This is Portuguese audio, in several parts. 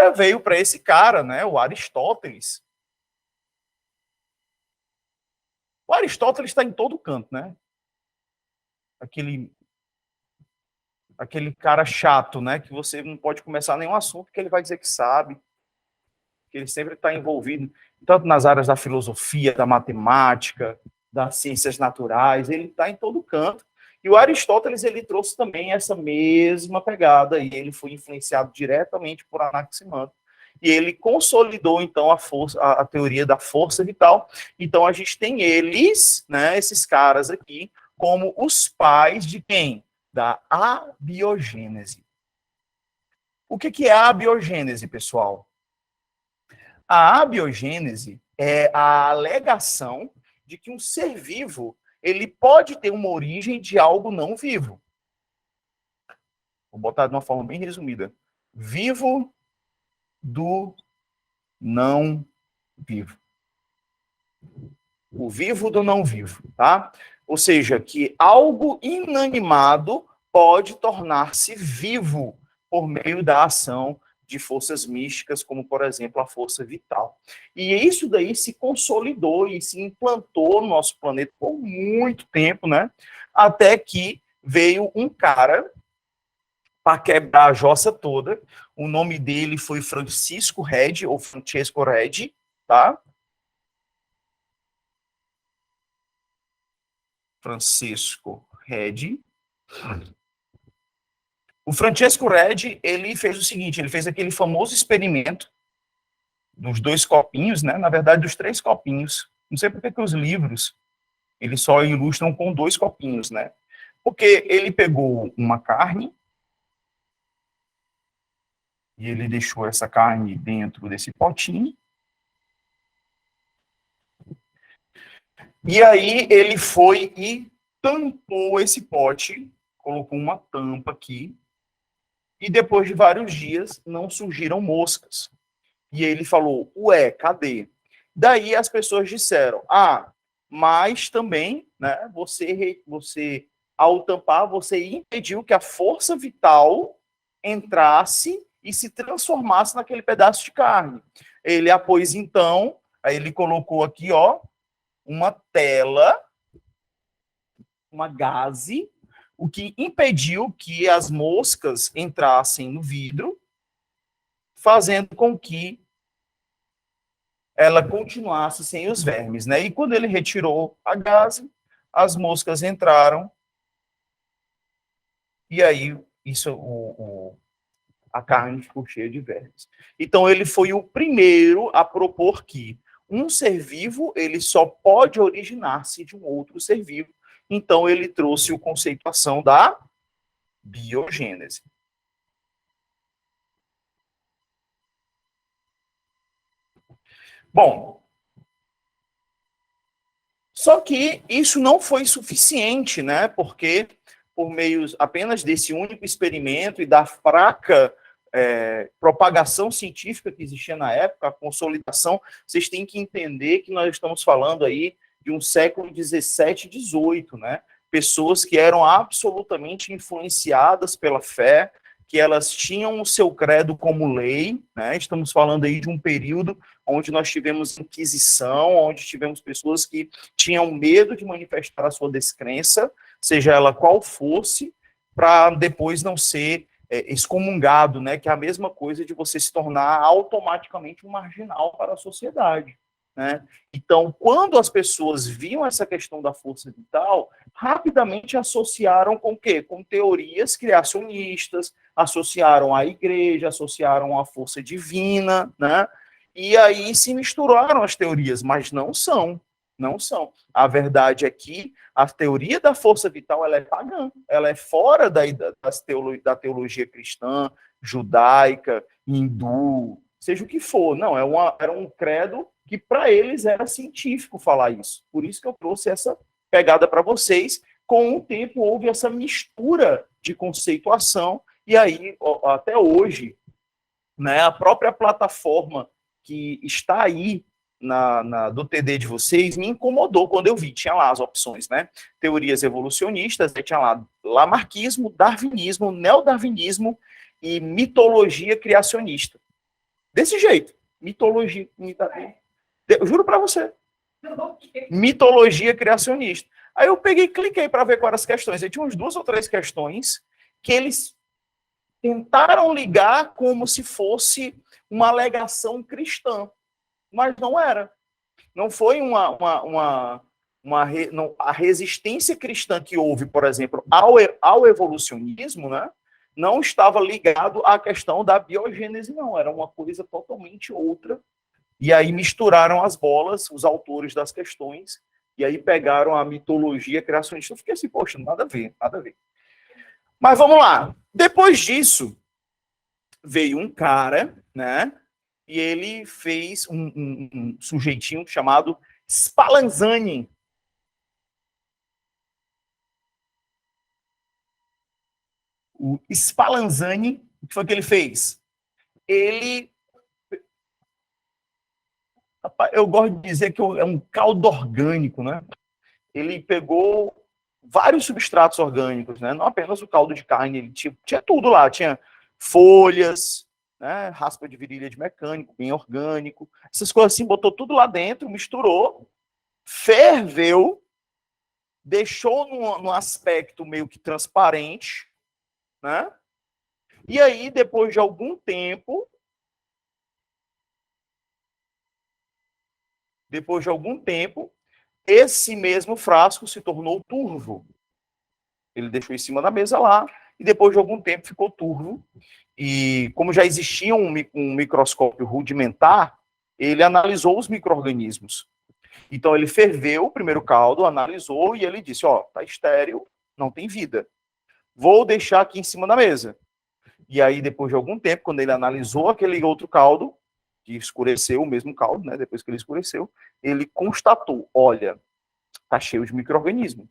história veio para esse cara, né, o Aristóteles. O Aristóteles está em todo canto, né? Aquele cara chato, né, que você não pode começar nenhum assunto que ele vai dizer que sabe, que ele sempre está envolvido, tanto nas áreas da filosofia, da matemática, das ciências naturais, ele está em todo canto. E o Aristóteles, ele trouxe também essa mesma pegada, e ele foi influenciado diretamente por Anaximandro. E ele consolidou, então, a teoria da força vital. Então, a gente tem eles, né, esses caras aqui, como os pais de quem? Da abiogênese. O que é a abiogênese, pessoal? A abiogênese é a alegação de que um ser vivo ele pode ter uma origem de algo não vivo. Vou botar de uma forma bem resumida. Vivo do não vivo. O vivo do não vivo, tá? Ou seja, que algo inanimado pode tornar-se vivo por meio da ação de forças místicas, como, por exemplo, a força vital. E isso daí se consolidou e se implantou no nosso planeta por muito tempo, né? Até que veio um cara para quebrar a jossa toda. O nome dele foi Francisco Redi, ou Francesco Redi, tá? Francisco Redi. O Francesco Redi, ele fez o seguinte, ele fez aquele famoso experimento dos 2 copinhos, né? Na verdade, dos 3 copinhos. Não sei porque que os livros, eles só ilustram com 2 copinhos, né? Porque ele pegou uma carne e ele deixou essa carne dentro desse potinho. E aí ele foi e tampou esse pote, colocou uma tampa aqui, e depois de vários dias não surgiram moscas. E ele falou, ué, cadê? Daí as pessoas disseram, mas também, né, você ao tampar, você impediu que a força vital entrasse e se transformasse naquele pedaço de carne. Ele apôs, então, aí ele colocou aqui, ó, uma tela, uma gaze, o que impediu que as moscas entrassem no vidro, fazendo com que ela continuasse sem os vermes, né? E quando ele retirou a gaze, as moscas entraram e aí a carne ficou cheia de vermes. Então ele foi o primeiro a propor que um ser vivo ele só pode originar-se de um outro ser vivo. Então ele trouxe a conceituação da biogênese. Bom, só que isso não foi suficiente, né? Porque por meio apenas desse único experimento e da fraca propagação científica que existia na época, a consolidação, vocês têm que entender que nós estamos falando aí de um século 17, 18, né? Pessoas que eram absolutamente influenciadas pela fé, que elas tinham o seu credo como lei, né? Estamos falando aí de um período onde nós tivemos Inquisição, onde tivemos pessoas que tinham medo de manifestar a sua descrença, seja ela qual fosse, para depois não ser excomungado, né? Que é a mesma coisa de você se tornar automaticamente um marginal para a sociedade, né? Então, quando as pessoas viam essa questão da força vital, rapidamente associaram com o quê? Com teorias criacionistas, associaram à igreja, associaram à força divina, né? E aí se misturaram as teorias, mas não são. Não são. A verdade é que a teoria da força vital ela é pagã, ela é fora da teologia cristã, judaica, hindu, seja o que for. Não, era um credo que para eles era científico falar isso. Por isso que eu trouxe essa pegada para vocês. Com o tempo houve essa mistura de conceituação e aí até hoje, né, a própria plataforma que está aí do TD de vocês me incomodou quando eu vi. Tinha lá as opções, né? Teorias evolucionistas, aí tinha lá lamarquismo, darwinismo, neodarwinismo e mitologia criacionista. Desse jeito. Mitologia. Eu juro para você. Mitologia criacionista. Aí eu peguei e cliquei para ver quais eram as questões. Aí tinha umas 2 ou 3 questões que eles tentaram ligar como se fosse uma alegação cristã, mas não era. Não foi a resistência cristã que houve, por exemplo, ao evolucionismo, né? Não estava ligado à questão da biogênese, não. Era uma coisa totalmente outra. E aí misturaram as bolas, os autores das questões, e aí pegaram a mitologia criacionista. Eu fiquei assim, poxa, nada a ver, nada a ver. Mas vamos lá. Depois disso, veio um cara, né? E ele fez um sujeitinho chamado Spallanzani. O Spallanzani, o que foi que ele fez? Ele, eu gosto de dizer que é um caldo orgânico, né? Ele pegou vários substratos orgânicos, né? Não apenas o caldo de carne, ele tinha tudo lá, tinha folhas, né? Raspa de virilha de mecânico, bem orgânico, essas coisas assim, botou tudo lá dentro, misturou, ferveu, deixou num aspecto meio que transparente, né? E aí, depois de algum tempo, esse mesmo frasco se tornou turvo. Ele deixou em cima da mesa lá, e depois de algum tempo ficou turvo. E como já existia um microscópio rudimentar, ele analisou os micro-organismos. Então ele ferveu o primeiro caldo, analisou, e ele disse, ó, tá estéril, não tem vida. Vou deixar aqui em cima da mesa. E aí, depois de algum tempo, quando ele analisou aquele outro caldo, que escureceu o mesmo caldo, né? Depois que ele escureceu, ele constatou, olha, tá cheio de micro-organismo.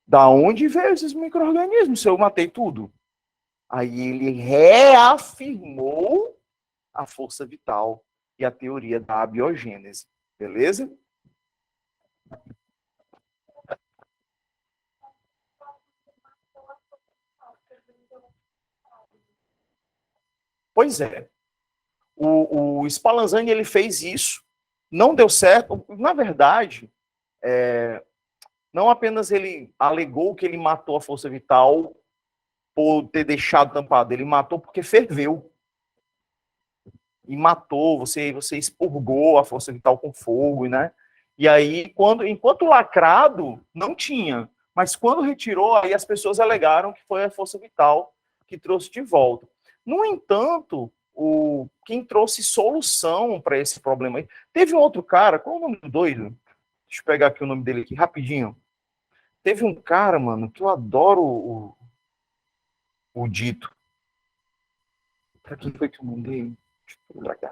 Da onde veio esses micro-organismos se eu matei tudo? Aí ele reafirmou a força vital e a teoria da abiogênese. Beleza? Pois é. O Spallanzani, ele fez isso, não deu certo. Na verdade, não apenas ele alegou que ele matou a força vital por ter deixado tampado, ele matou porque ferveu. E matou, você expurgou a força vital com fogo, né? E aí, enquanto lacrado, não tinha. Mas quando retirou, aí as pessoas alegaram que foi a força vital que trouxe de volta. No entanto, quem trouxe solução para esse problema aí, teve um outro cara, qual é o nome do doido? Deixa eu pegar aqui o nome dele aqui, rapidinho. Teve um cara, mano, que eu adoro o dito. Pra quem foi que eu mandei? Deixa eu pegar aqui.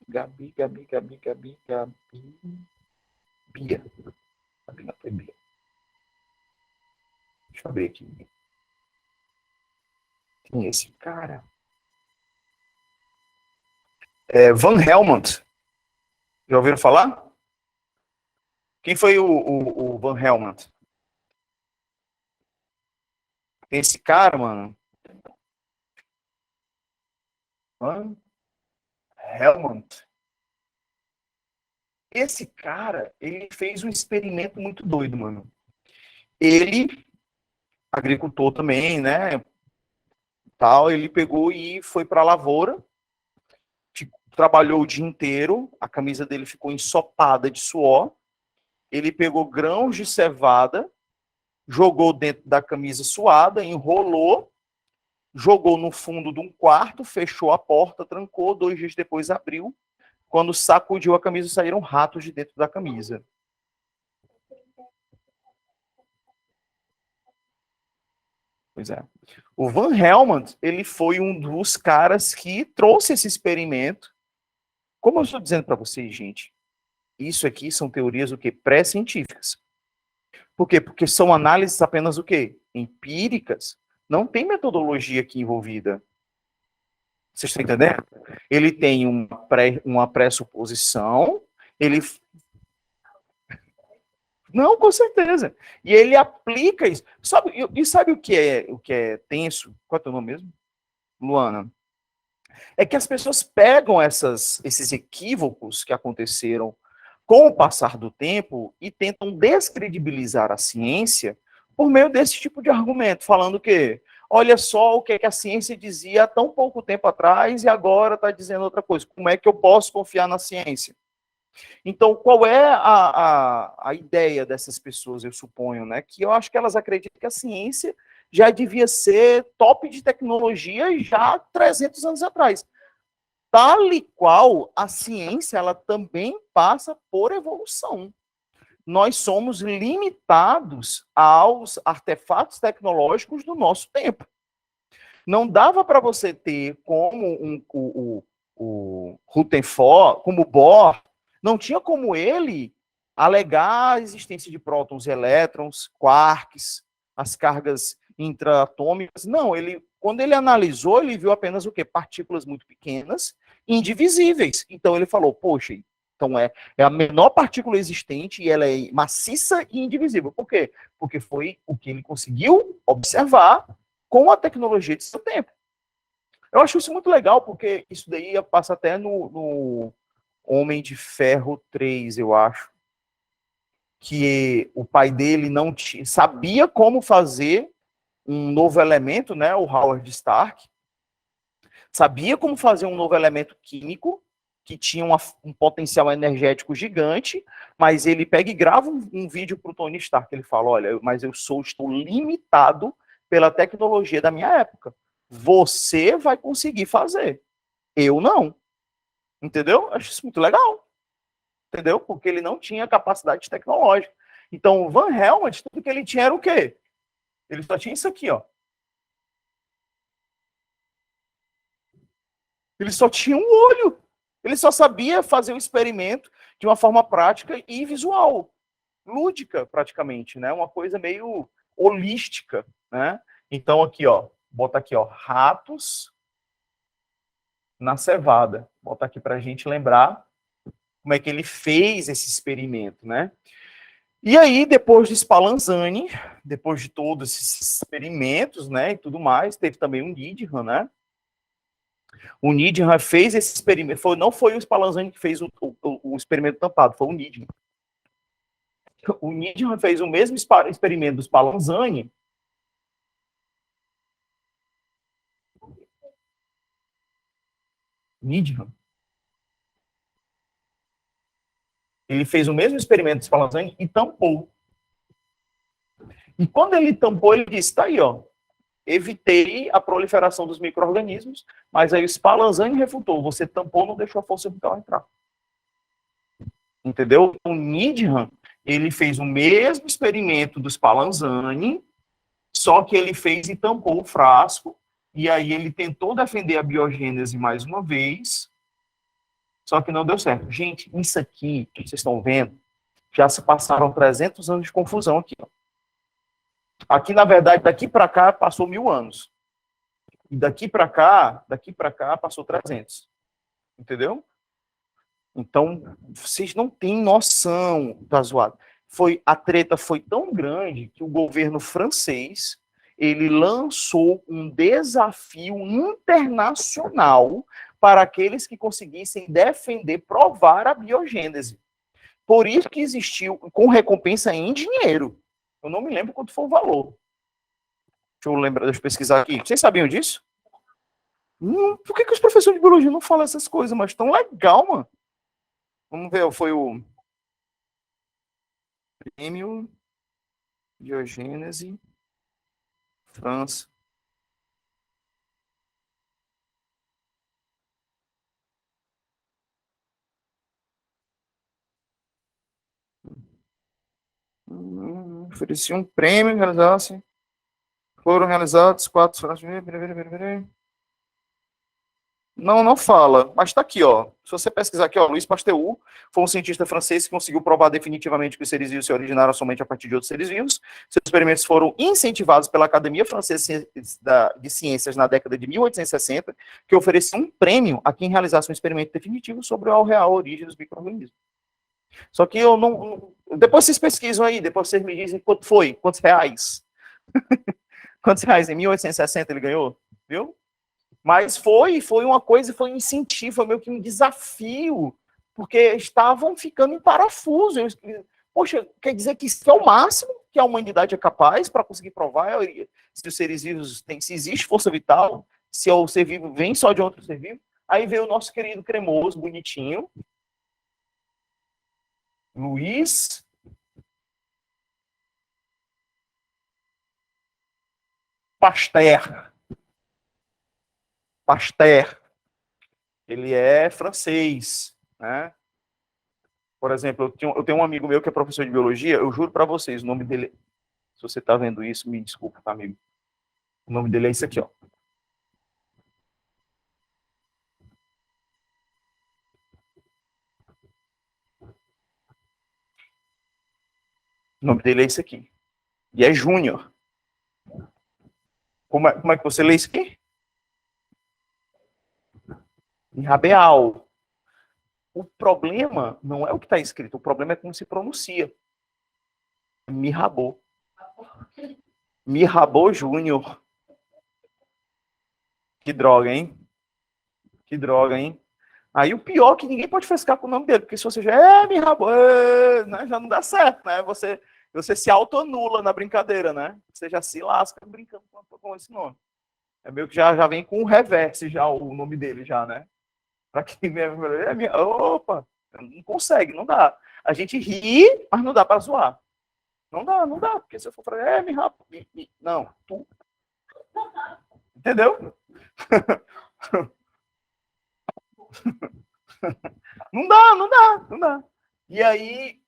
Gabi. Bia. Gabi não foi Bia. Deixa eu abrir aqui. Tem esse cara. Van Helmont. Já ouviram falar? Quem foi o Van Helmont? Tem esse cara, mano. Van Helmont. Esse cara, ele fez um experimento muito doido, mano. Ele, agricultor também, né? Tal, ele pegou e foi para a lavoura, trabalhou o dia inteiro, a camisa dele ficou ensopada de suor. Ele pegou grãos de cevada, jogou dentro da camisa suada, enrolou, jogou no fundo de um quarto, fechou a porta, trancou, 2 dias depois abriu. Quando sacudiu a camisa, saíram ratos de dentro da camisa. Pois é. O Van Helmont, ele foi um dos caras que trouxe esse experimento. Como eu estou dizendo para vocês, gente, isso aqui são teorias o quê? Pré-científicas. Por quê? Porque são análises apenas o quê? Empíricas. Não tem metodologia aqui envolvida. Vocês estão entendendo? Ele tem uma pressuposição, ele... Não, com certeza. E ele aplica isso. Sabe o que é tenso? Qual é o teu nome mesmo? Luana. É que as pessoas pegam esses equívocos que aconteceram com o passar do tempo e tentam descredibilizar a ciência por meio desse tipo de argumento, falando que, olha só o que, é que a ciência dizia há tão pouco tempo atrás e agora está dizendo outra coisa. Como é que eu posso confiar na ciência? Então, qual é a ideia dessas pessoas, eu suponho, né? Que eu acho que elas acreditam que a ciência já devia ser top de tecnologia já há 300 anos atrás. Tal e qual a ciência, ela também passa por evolução. Nós somos limitados aos artefatos tecnológicos do nosso tempo. Não dava para você ter como o Rutherford, como Bohr, não tinha como ele alegar a existência de prótons e elétrons, quarks, as cargas intraatômicas. Não, quando ele analisou, ele viu apenas o quê? Partículas muito pequenas, indivisíveis. Então ele falou, poxa, então é a menor partícula existente e ela é maciça e indivisível. Por quê? Porque foi o que ele conseguiu observar com a tecnologia de seu tempo. Eu acho isso muito legal, porque isso daí passa até no Homem de Ferro 3, eu acho, que o pai dele não sabia como fazer um novo elemento, né, o Howard Stark, sabia como fazer um novo elemento químico, que tinha um potencial energético gigante, mas ele pega e grava um vídeo para o Tony Stark, ele fala, olha, mas estou limitado pela tecnologia da minha época. Você vai conseguir fazer, eu não. Entendeu? Acho isso muito legal. Entendeu? Porque ele não tinha capacidade tecnológica. Então, o Van Helmont, tudo que ele tinha era o quê? Ele só tinha isso aqui, ó. Ele só tinha um olho. Ele só sabia fazer o experimento de uma forma prática e visual, lúdica, praticamente, né? Uma coisa meio holística, né? Então, aqui, ó, bota aqui, ó, ratos na cevada. Bota aqui para a gente lembrar como é que ele fez esse experimento, né? E aí, depois de Spallanzani, depois de todos esses experimentos, né, e tudo mais, teve também o Needham, né? O Needham fez esse experimento, não foi o Spallanzani que fez o experimento tampado, foi o Needham. O Needham fez o mesmo experimento do Spallanzani. Needham. Ele fez o mesmo experimento do Spallanzani e tampou. E quando ele tampou, ele disse, tá aí, ó, evitei a proliferação dos micro-organismos, mas aí o Spallanzani refutou, você tampou, não deixou a força vital entrar. Entendeu? O Needham, ele fez o mesmo experimento do Spallanzani, só que ele fez e tampou o frasco, e aí ele tentou defender a biogênese mais uma vez, só que não deu certo. Gente, isso aqui que vocês estão vendo, já se passaram 300 anos de confusão aqui. Ó. Aqui, na verdade, daqui para cá passou 1000 anos. E daqui para cá passou 300. Entendeu? Então, vocês não têm noção da zoada. A treta foi tão grande que o governo francês ele lançou um desafio internacional para aqueles que conseguissem defender, provar a biogênese. Por isso que existiu, com recompensa em dinheiro. Eu não me lembro quanto foi o valor. Deixa eu pesquisar aqui. Vocês sabiam disso? Por que os professores de biologia não falam essas coisas? Mas tão legal, mano. Vamos ver, foi o Prêmio Diogênese França. Oferecia um prêmio, foram realizados 4. Não fala, mas está aqui, ó. Se você pesquisar aqui, ó, Louis Pasteur foi um cientista francês que conseguiu provar definitivamente que os seres vivos se originaram somente a partir de outros seres vivos. Seus experimentos foram incentivados pela Academia Francesa de Ciências na década de 1860, que oferecia um prêmio a quem realizasse um experimento definitivo sobre a real origem dos micro-organismos. Só que eu não. Depois vocês pesquisam aí, depois vocês me dizem quanto foi, quantos reais. Quantos reais? Em 1860 ele ganhou, viu? Mas foi uma coisa, foi um incentivo, foi meio que um desafio, porque estavam ficando em parafuso. Poxa, quer dizer que isso é o máximo que a humanidade é capaz para conseguir provar se os seres vivos têm, se existe força vital, se o ser vivo vem só de outro ser vivo. Aí veio o nosso querido cremoso, bonitinho, Luiz Pasteur. Pasteur. Ele é francês, né? Por exemplo, eu tenho um amigo meu que é professor de biologia, eu juro para vocês, o nome dele, se você está vendo isso, me desculpa, tá, amigo? O nome dele é esse aqui, ó. O nome dele é esse aqui. E é Júnior. Como é que você lê isso aqui? Rabeal. O problema não é o que está escrito, o problema é como se pronuncia. Mirabô. Mirabô Júnior. Que droga, hein? Que droga, hein? Aí o pior é que ninguém pode frescar com o nome dele, porque se você já é Mirabô, né, já não dá certo, né? Você se auto-anula na brincadeira, né? Você já se lasca brincando com esse nome. É meio que já vem com o reverse já o nome dele já, né? Para quem vem, opa, não consegue, não dá. A gente ri, mas não dá para zoar. Não dá, porque se eu for falar, não, tu. Entendeu? Não dá. E aí,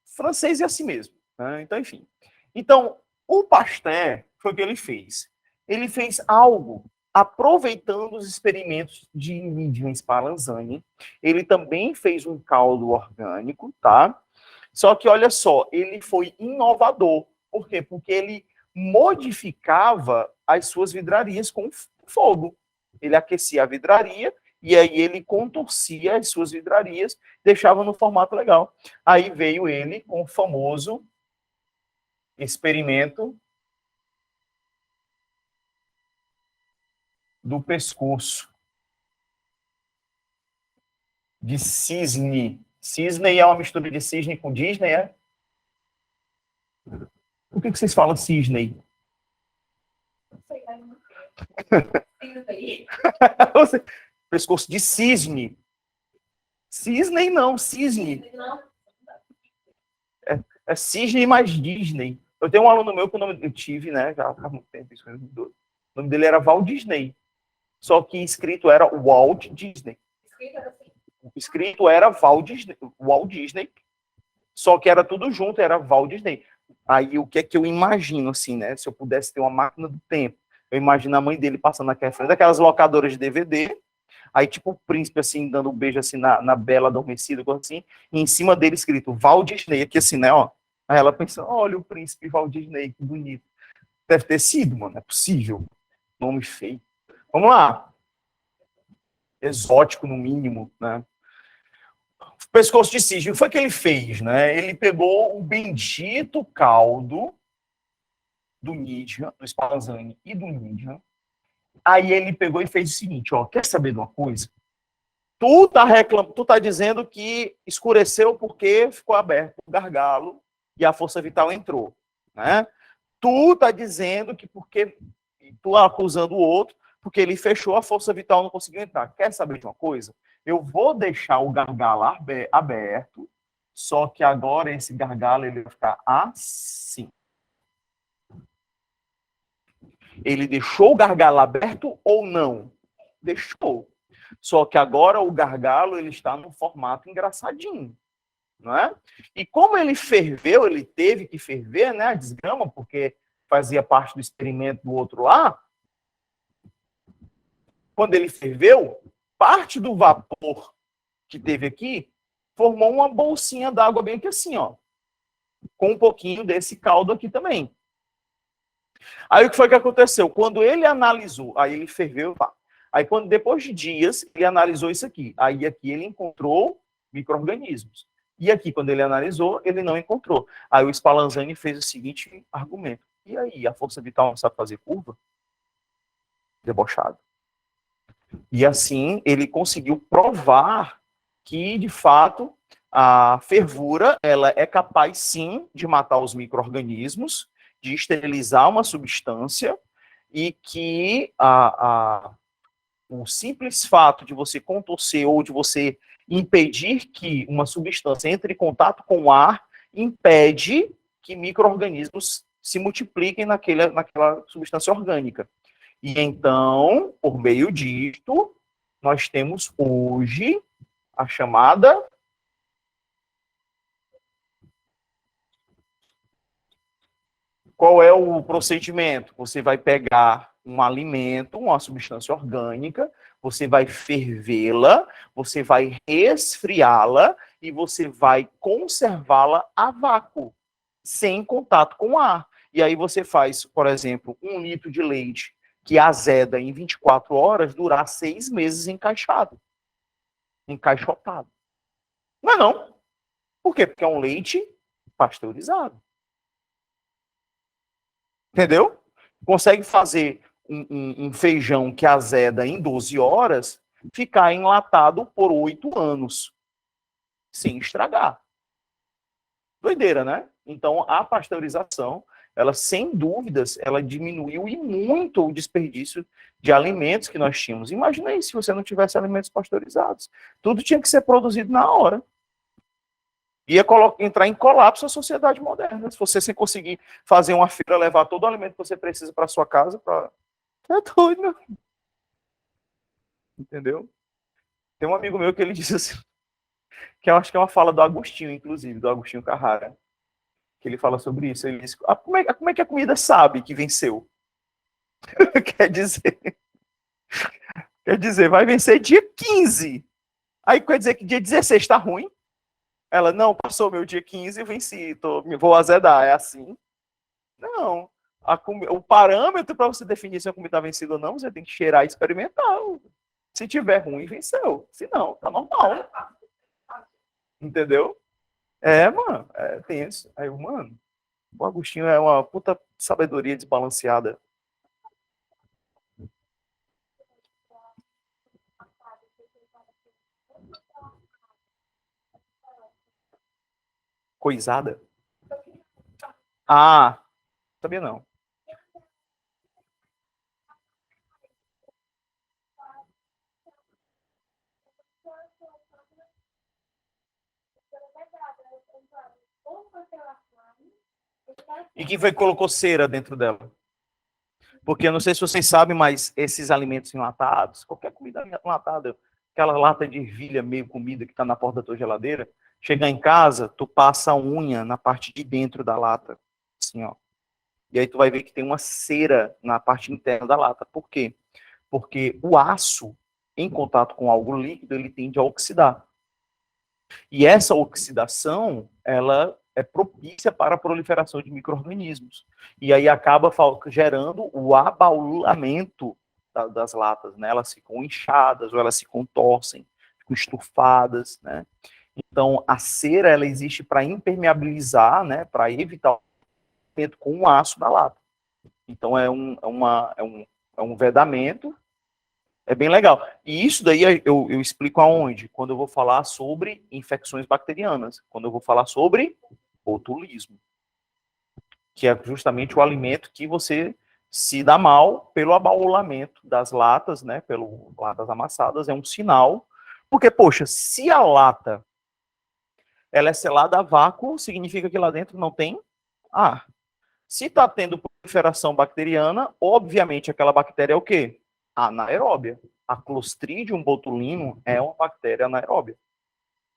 francês é assim mesmo. Né? Então, enfim. Então, o Pasteur foi o que ele fez. Ele fez algo aproveitando os experimentos de Nidium Spallanzani. Ele também fez um caldo orgânico, tá? Só que, olha só, ele foi inovador. Por quê? Porque ele modificava as suas vidrarias com fogo. Ele aquecia a vidraria e aí ele contorcia as suas vidrarias, deixava no formato legal. Aí veio ele com o famoso experimento do pescoço de cisne. Cisne é uma mistura de cisne com Disney, é? Por que vocês falam cisne? Pescoço de cisne. Cisne não, cisne. É cisne mais Disney. Eu tenho um aluno meu que o nome eu tive, né? Já há muito tempo isso mudou. O nome dele era Walt Disney. Só que escrito era Walt Disney. Escrito era Walt Disney. Só que era tudo junto, era Walt Disney. Aí o que é que eu imagino, assim, né? Se eu pudesse ter uma máquina do tempo, eu imagino a mãe dele passando naquela frente daquelas locadoras de DVD, aí tipo o príncipe, assim, dando um beijo, assim, na Bela Adormecida, coisa assim, e em cima dele escrito Walt Disney, aqui assim, né, ó. Aí ela pensa, olha o príncipe Walt Disney, que bonito. Deve ter sido, mano, é possível. Nome feio. Vamos lá. Exótico, no mínimo, né? Pescoço de cisne, o que foi que ele fez, né? Ele pegou o bendito caldo do Nietzsche, do Spallanzani e do Nietzsche. Aí ele pegou e fez o seguinte, ó, quer saber de uma coisa? Tu tá dizendo que escureceu porque ficou aberto o gargalo e a força vital entrou, né? Tu tá dizendo que porque tu acusando o outro porque ele fechou a força vital, não conseguiu entrar. Quer saber de uma coisa? Eu vou deixar o gargalo aberto, só que agora esse gargalo ele vai ficar assim. Ele deixou o gargalo aberto ou não? Deixou. Só que agora o gargalo ele está no formato engraçadinho, não é? E como ele ferveu, ele teve que ferver, né, a desgrama, porque fazia parte do experimento do outro lá. Quando ele ferveu, parte do vapor que teve aqui formou uma bolsinha d'água bem que assim, ó, com um pouquinho desse caldo aqui também. Aí o que foi que aconteceu? Quando ele analisou, aí ele ferveu, pá. Aí quando depois de dias ele analisou isso aqui, aí aqui ele encontrou micro-organismos. E aqui quando ele analisou, ele não encontrou. Aí o Spallanzani fez o seguinte argumento: e aí, a força vital não sabe fazer curva? Debochado. E assim ele conseguiu provar que, de fato, a fervura ela é capaz, sim, de matar os micro-organismos, de esterilizar uma substância, e que o simples fato de você contorcer ou de você impedir que uma substância entre em contato com o ar impede que micro-organismos se multipliquem naquela substância orgânica. E então, por meio disto, nós temos hoje a chamada. Qual é o procedimento? Você vai pegar um alimento, uma substância orgânica, você vai fervê-la, você vai resfriá-la e você vai conservá-la a vácuo, sem contato com o ar. E aí você faz, por exemplo, 1 litro de leite que azeda em 24 horas, durar 6 meses encaixotado. Não é não. Por quê? Porque é um leite pasteurizado. Entendeu? Consegue fazer um feijão que azeda em 12 horas ficar enlatado por 8 anos, sem estragar. Doideira, né? Então, a pasteurização, ela, sem dúvidas, ela diminuiu e muito o desperdício de alimentos que nós tínhamos. Imagina aí se você não tivesse alimentos pasteurizados. Tudo tinha que ser produzido na hora. Ia entrar em colapso a sociedade moderna. Se você sem conseguir fazer uma feira, levar todo o alimento que você precisa para sua casa, é doido, meu. Entendeu? Tem um amigo meu que ele disse assim, que eu acho que é uma fala do Agostinho, inclusive, do Agostinho Carrara, que ele fala sobre isso. Ele diz, como é que a comida sabe que venceu? quer dizer, quer dizer, vai vencer dia 15. Aí quer dizer que dia 16 está ruim? Ela, não, passou meu dia 15 e venci, vou azedar, é assim? Não. O parâmetro para você definir se a comida está vencida ou não, você tem que cheirar e experimentar. Se tiver ruim, venceu. Se não, tá normal. Entendeu? Mano, tem isso. Aí, mano, o Agostinho é uma puta sabedoria desbalanceada. Coisada? Ah, sabia não. E quem foi que colocou cera dentro dela? Porque eu não sei se vocês sabem, mas esses alimentos enlatados, qualquer comida enlatada, aquela lata de ervilha meio comida que está na porta da tua geladeira, chegar em casa, tu passa a unha na parte de dentro da lata, assim, ó. E aí tu vai ver que tem uma cera na parte interna da lata. Por quê? Porque o aço, em contato com algo líquido, ele tende a oxidar. E essa oxidação, ela é propícia para a proliferação de micro-organismos. E aí acaba gerando o abaulamento das latas, né? Elas ficam inchadas ou elas se contorcem, ficam estufadas, né? Então, a cera, ela existe para impermeabilizar, né? Para evitar o contato com o aço da lata. Então, é um vedamento. É bem legal. E isso daí eu explico aonde? Quando eu vou falar sobre infecções bacterianas. Quando eu vou falar sobre botulismo. Que é justamente o alimento que você se dá mal pelo abaulamento das latas, né? Pelo latas amassadas, é um sinal. Porque, poxa, se a lata ela é selada a vácuo, significa que lá dentro não tem ar. Se está tendo proliferação bacteriana, obviamente aquela bactéria é o quê? Anaeróbia. A Clostridium botulinum é uma bactéria anaeróbia.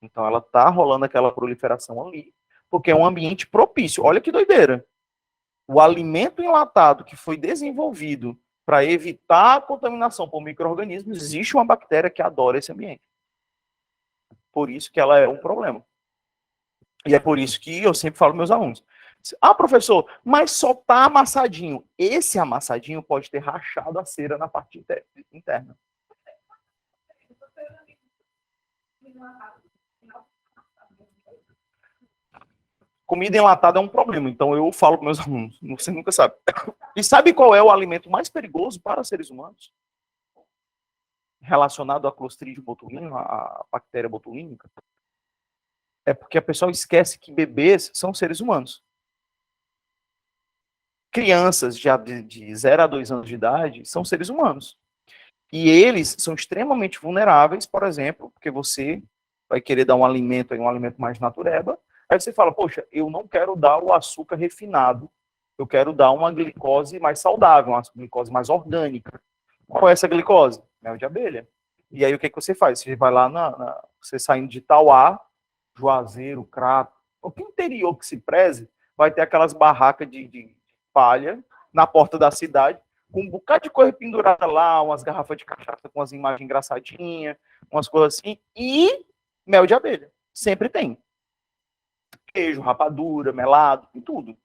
Então ela está rolando aquela proliferação ali, porque é um ambiente propício. Olha que doideira. O alimento enlatado que foi desenvolvido para evitar a contaminação por micro-organismos, existe uma bactéria que adora esse ambiente. Por isso que ela é um problema. E é por isso que eu sempre falo para meus alunos, ah, professor, mas só está amassadinho. Esse amassadinho pode ter rachado a cera na parte interna. Comida enlatada é um problema, então eu falo para meus alunos, você nunca sabe. E sabe qual é o alimento mais perigoso para seres humanos? relacionado a Clostridium botulinum, a bactéria botulínica, é porque a pessoa esquece que bebês são seres humanos. Crianças já de 0 a 2 anos de idade são seres humanos. E eles são extremamente vulneráveis, por exemplo, porque você vai querer dar um alimento mais natureba, aí você fala, poxa, eu não quero dar o açúcar refinado, eu quero dar uma glicose mais saudável, uma glicose mais orgânica. Qual é essa glicose? Mel de abelha. E aí o que você faz? Você vai lá, você saindo de Tauá, Juazeiro, Crato, o que interior que se preze, vai ter aquelas barracas de palha na porta da cidade, com um bocado de coisa pendurada lá, umas garrafas de cachaça com umas imagens engraçadinhas, umas coisas assim, e mel de abelha. Sempre tem. Queijo, rapadura, melado, e tudo.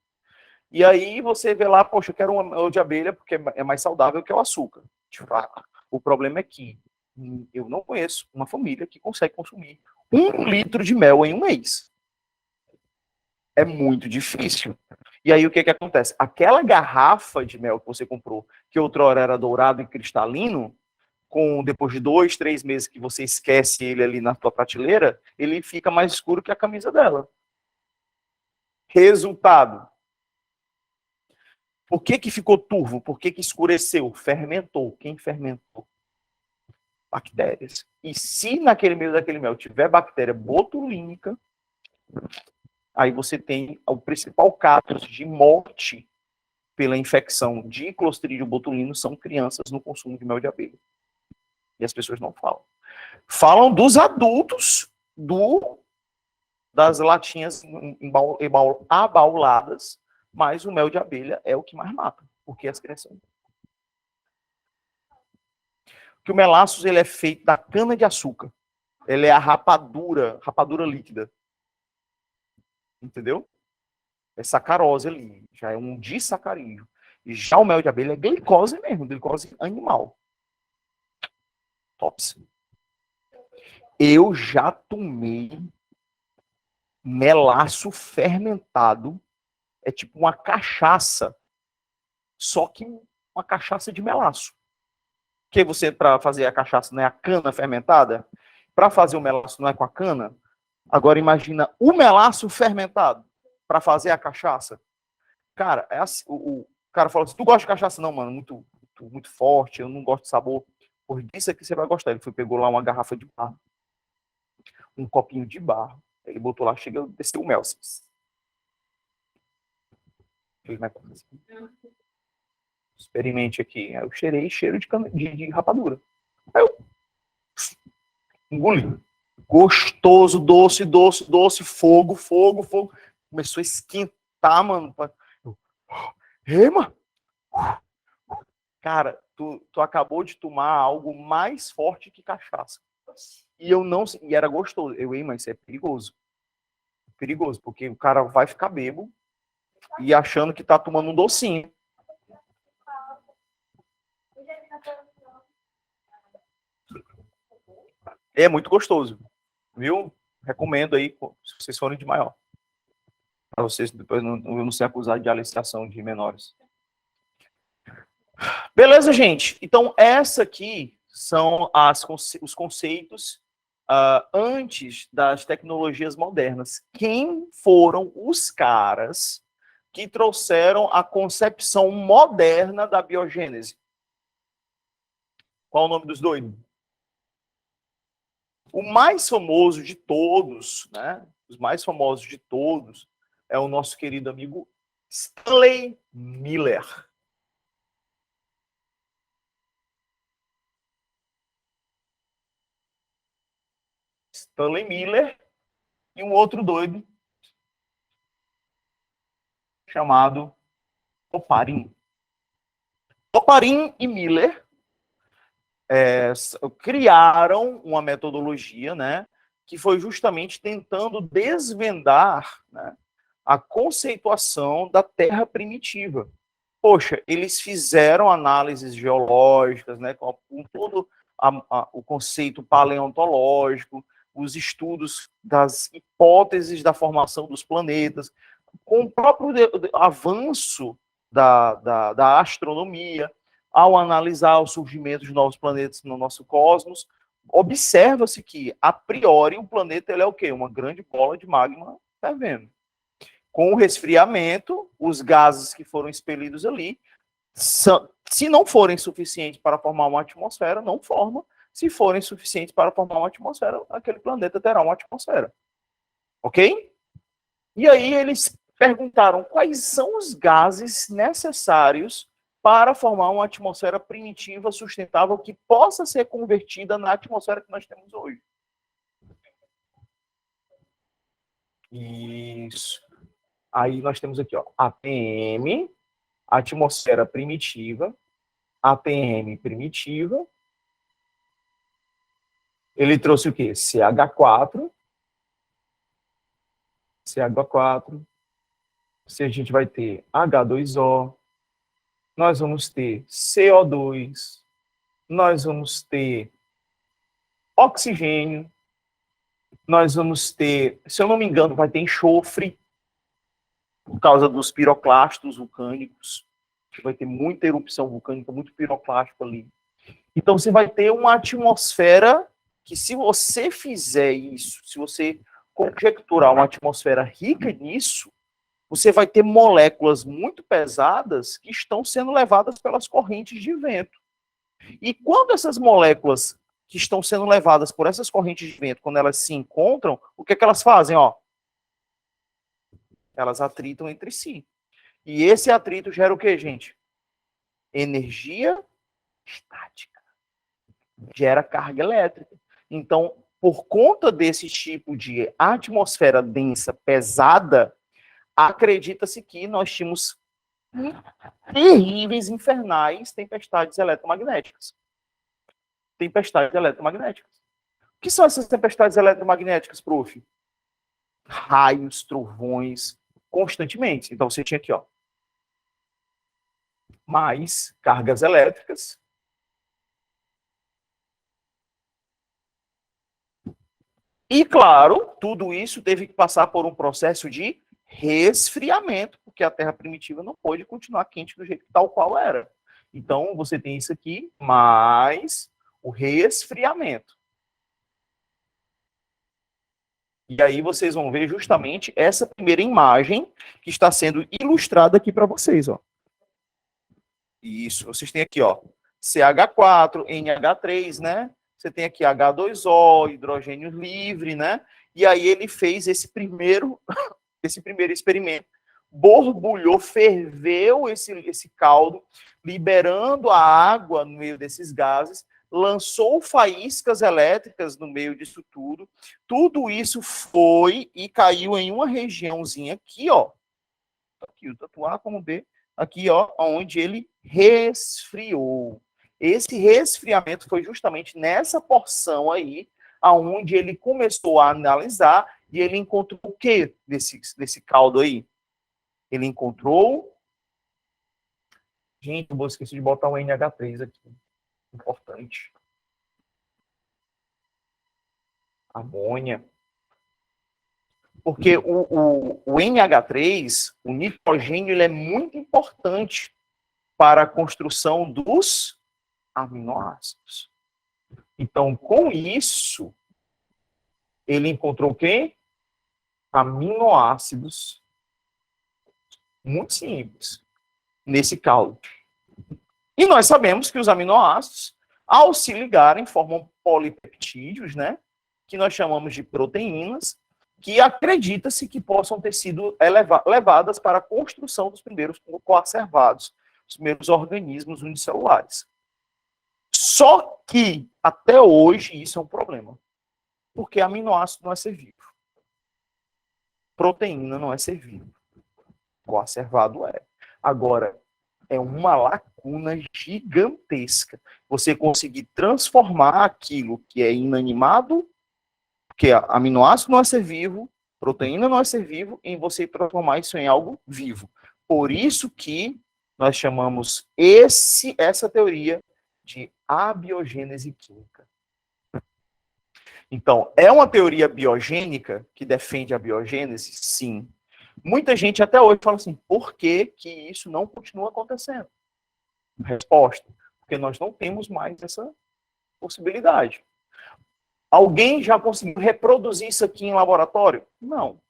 E aí você vê lá, poxa, eu quero um mel de abelha porque é mais saudável que o açúcar. O problema é que eu não conheço uma família que consegue consumir 1 litro de mel em um mês. É muito difícil. E aí o que acontece? Aquela garrafa de mel que você comprou, que outrora era dourado e cristalino, depois de 2, 3 meses que você esquece ele ali na tua prateleira, ele fica mais escuro que a camisa dela. Resultado. Por que ficou turvo? Por que escureceu? Fermentou. Quem fermentou? Bactérias. E se naquele meio daquele mel tiver bactéria botulínica, aí você tem o principal caso de morte pela infecção de Clostridium botulinum são crianças no consumo de mel de abelha. E as pessoas não falam. Falam dos adultos das latinhas abauladas, mas o mel de abelha é o que mais mata, porque as crianças... Porque o melaços ele é feito da cana de açúcar. Ele é a rapadura líquida. Entendeu? É sacarose ali, já é um disacarídeo. E já o mel de abelha é glicose mesmo, glicose animal. Tops. Eu já tomei melaço fermentado, é tipo uma cachaça, só que uma cachaça de melaço. Que você, para fazer a cachaça, não é a cana fermentada? Para fazer o melaço, não é com a cana? Agora imagina o melaço fermentado para fazer a cachaça. Cara, é assim, o cara fala assim, tu gosta de cachaça? Não, mano, muito forte, eu não gosto de sabor. Por isso aqui você vai gostar. Ele pegou lá uma garrafa de barro, um copinho de barro, ele botou lá, chega, desceu o mel. Experimente aqui. Aí eu cheirei cheiro de rapadura. Aí eu engoli. Gostoso, doce, fogo. Começou a esquentar, mano. Ei, mano. Cara, tu acabou de tomar algo mais forte que cachaça. E era gostoso. Mas isso é perigoso. Perigoso, porque o cara vai ficar bêbado e achando que tá tomando um docinho. É muito gostoso, viu? Recomendo aí, se vocês forem de maior. Para vocês depois não ser acusados de aliciação de menores. Beleza, gente? Então, essa aqui são os conceitos antes das tecnologias modernas. Quem foram os caras que trouxeram a concepção moderna da biogênese? Qual o nome dos doidos? O mais famoso de todos, né? Os mais famosos de todos é o nosso querido amigo Stanley Miller. Stanley Miller e um outro doido chamado Oparin. Oparin e Miller criaram uma metodologia, né, que foi justamente tentando desvendar, né, a conceituação da Terra primitiva. Poxa, eles fizeram análises geológicas, né, com todo o conceito paleontológico, os estudos das hipóteses da formação dos planetas, com o próprio avanço da astronomia, ao analisar o surgimento de novos planetas no nosso cosmos, observa-se que, a priori, o planeta ele é o quê? Uma grande bola de magma fervendo. Com o resfriamento, os gases que foram expelidos ali, se não forem suficientes para formar uma atmosfera, não forma. Se forem suficientes para formar uma atmosfera, aquele planeta terá uma atmosfera. Ok? E aí eles perguntaram quais são os gases necessários para formar uma atmosfera primitiva, sustentável, que possa ser convertida na atmosfera que nós temos hoje. Isso. Aí nós temos aqui, ó, APM, atmosfera primitiva, APM primitiva. Ele trouxe o quê? CH4. CH4. Se a gente vai ter H2O, nós vamos ter CO2, nós vamos ter oxigênio, nós vamos ter, se eu não me engano, vai ter enxofre, por causa dos piroclastos vulcânicos, que vai ter muita erupção vulcânica, muito piroclástico ali. Então você vai ter uma atmosfera que, se você fizer isso, se você conjecturar uma atmosfera rica nisso, você vai ter moléculas muito pesadas que estão sendo levadas pelas correntes de vento. E quando essas moléculas que estão sendo levadas por essas correntes de vento, quando elas se encontram, o que é que elas fazem? Ó, elas atritam entre si. E esse atrito gera o que, gente? Energia estática. Gera carga elétrica. Então, por conta desse tipo de atmosfera densa, pesada, acredita-se que nós tínhamos terríveis, infernais tempestades eletromagnéticas. Tempestades eletromagnéticas. O que são essas tempestades eletromagnéticas, prof? Raios, trovões, constantemente. Então você tinha aqui, ó, mais cargas elétricas. E, claro, tudo isso teve que passar por um processo de resfriamento, porque a Terra primitiva não pôde continuar quente do jeito tal qual era. Então, você tem isso aqui, mais o resfriamento. E aí vocês vão ver justamente essa primeira imagem que está sendo ilustrada aqui para vocês, ó. Isso, vocês têm aqui, ó, CH4, NH3, né? Você tem aqui H2O, hidrogênio livre, né? E aí ele fez esse primeiro experimento. Borbulhou, ferveu esse caldo, liberando a água no meio desses gases, lançou faíscas elétricas no meio disso tudo. Tudo isso foi e caiu em uma regiãozinha aqui, ó. Aqui, tanto A como B, aqui, ó, onde ele resfriou. Esse resfriamento foi justamente nessa porção aí, aonde ele começou a analisar e ele encontrou o que desse caldo aí? Ele encontrou... Gente, eu esqueci de botar um NH3 aqui. Importante. Amônia. Porque o NH3, o nitrogênio, ele é muito importante para a construção dos aminoácidos. Então, com isso, ele encontrou o quê? Aminoácidos. Muito simples. Nesse caldo. E nós sabemos que os aminoácidos, ao se ligarem, formam polipeptídeos, né? Que nós chamamos de proteínas, que acredita-se que possam ter sido levadas para a construção dos primeiros coacervados, os primeiros organismos unicelulares. Só que, até hoje, isso é um problema. Porque aminoácido não é ser vivo. Proteína não é ser vivo. Coacervado é. Agora, é uma lacuna gigantesca. Você conseguir transformar aquilo que é inanimado, porque aminoácido não é ser vivo, proteína não é ser vivo, em você transformar isso em algo vivo. Por isso que nós chamamos essa teoria de abiogênese química. Então, é uma teoria biogênica que defende a biogênese? Sim. Muita gente até hoje fala assim, por que que isso não continua acontecendo? Resposta, porque nós não temos mais essa possibilidade. Alguém já conseguiu reproduzir isso aqui em laboratório? Não.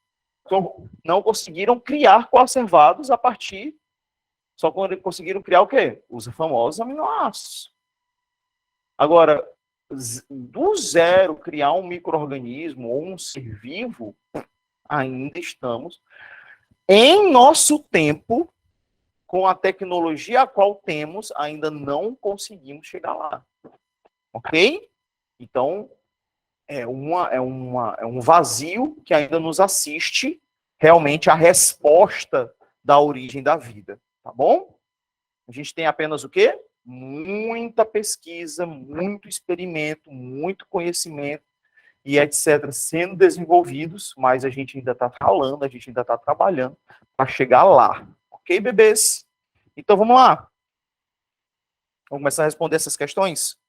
Então, não conseguiram criar coacervados a partir, só quando conseguiram criar o quê? Os famosos aminoácidos. Agora, do zero criar um micro-organismo ou um ser vivo, ainda estamos em nosso tempo, com a tecnologia a qual temos, ainda não conseguimos chegar lá. Ok? Então, é um vazio que ainda nos assiste realmente a resposta da origem da vida. Tá bom? A gente tem apenas o quê? Muita pesquisa, muito experimento, muito conhecimento e etc. sendo desenvolvidos, mas a gente ainda está falando, a gente ainda está trabalhando para chegar lá. Ok, bebês? Então vamos lá. Vamos começar a responder essas questões?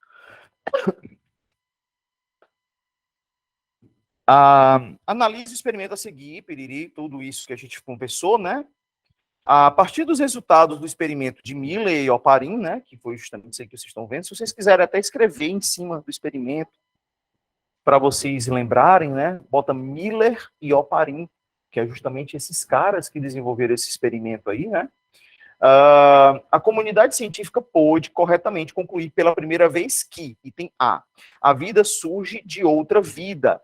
Analise o experimento a seguir, piriri, tudo isso que a gente conversou, né? A partir dos resultados do experimento de Miller e Oparin, né, que foi justamente isso aí que vocês estão vendo, se vocês quiserem até escrever em cima do experimento, para vocês lembrarem, né, bota Miller e Oparin, que é justamente esses caras que desenvolveram esse experimento aí, né? A comunidade científica pôde corretamente concluir pela primeira vez que, item a vida surge de outra vida.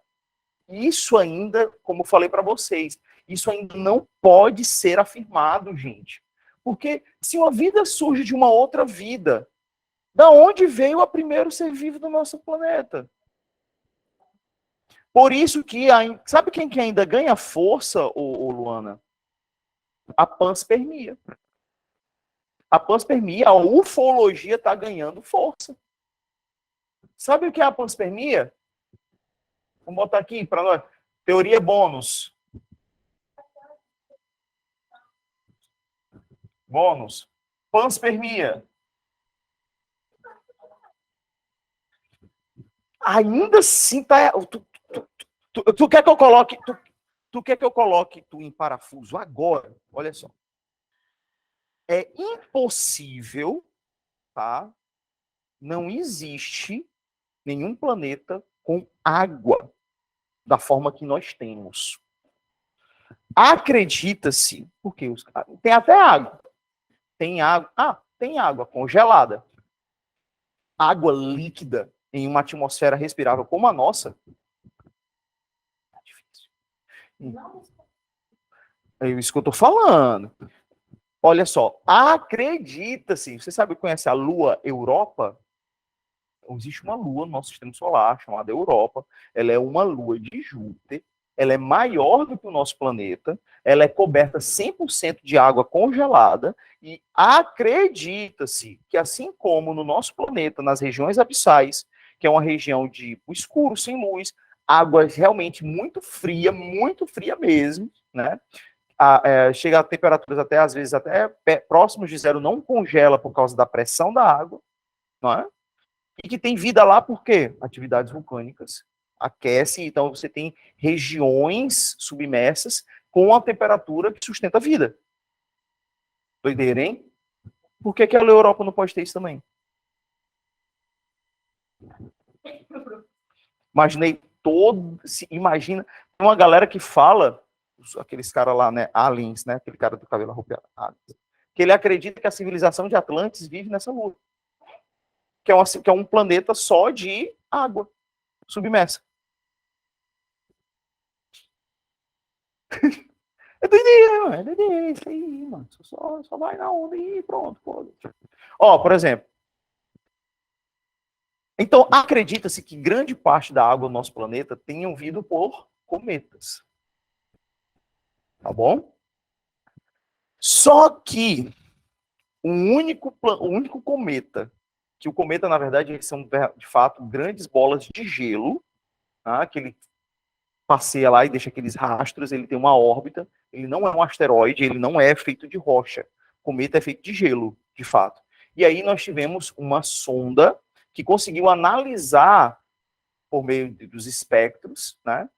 Isso ainda, como eu falei para vocês, isso ainda não pode ser afirmado, gente. Porque se uma vida surge de uma outra vida, da onde veio o primeiro ser vivo do nosso planeta? Por isso que, sabe quem que ainda ganha força, Luana? A panspermia. A panspermia, a ufologia está ganhando força. Sabe o que é a panspermia? Vamos botar aqui para nós. Teoria bônus. Bônus. Panspermia. Ainda assim tá. Tu quer que eu coloque. Tu quer que eu coloque tu em parafuso agora? Olha só. É impossível, tá? Não existe nenhum planeta com água da forma que nós temos. Acredita-se, porque tem até água. Tem água. Tem água congelada. Água líquida em uma atmosfera respirável como a nossa. É difícil. É isso que eu tô falando. Olha só, acredita-se. Você sabe, conhece a Lua Europa? Existe uma lua no nosso sistema solar chamada Europa. Ela é uma lua de Júpiter. Ela é maior do que o nosso planeta. Ela é coberta 100% de água congelada. E acredita-se que, assim como no nosso planeta, nas regiões abissais, que é uma região de escuro, sem luz, água realmente muito fria mesmo, né? Chega a temperaturas até, às vezes, até próximos de zero, não congela por causa da pressão da água, não é? E que tem vida lá por quê? Atividades vulcânicas. Aquece, então você tem regiões submersas com a temperatura que sustenta a vida. Doideira, hein? Por que a Europa não pode ter isso também? Imagina, uma galera que fala, aqueles caras lá, né, aliens, né, aquele cara do cabelo arrupiado, que ele acredita que a civilização de Atlantis vive nessa lua. Que é um planeta só de água submersa. É doideira, mano. É doideira, isso aí, mano. Só vai na onda e pronto. Pô. Ó, por exemplo. Então, acredita-se que grande parte da água do nosso planeta tenha vindo por cometas. Tá bom? Só que o único cometa, que o cometa, na verdade, são, de fato, grandes bolas de gelo, tá? Que ele passeia lá e deixa aqueles rastros, ele tem uma órbita, ele não é um asteroide, ele não é feito de rocha. O cometa é feito de gelo, de fato. E aí nós tivemos uma sonda que conseguiu analisar, por meio dos espectros, né,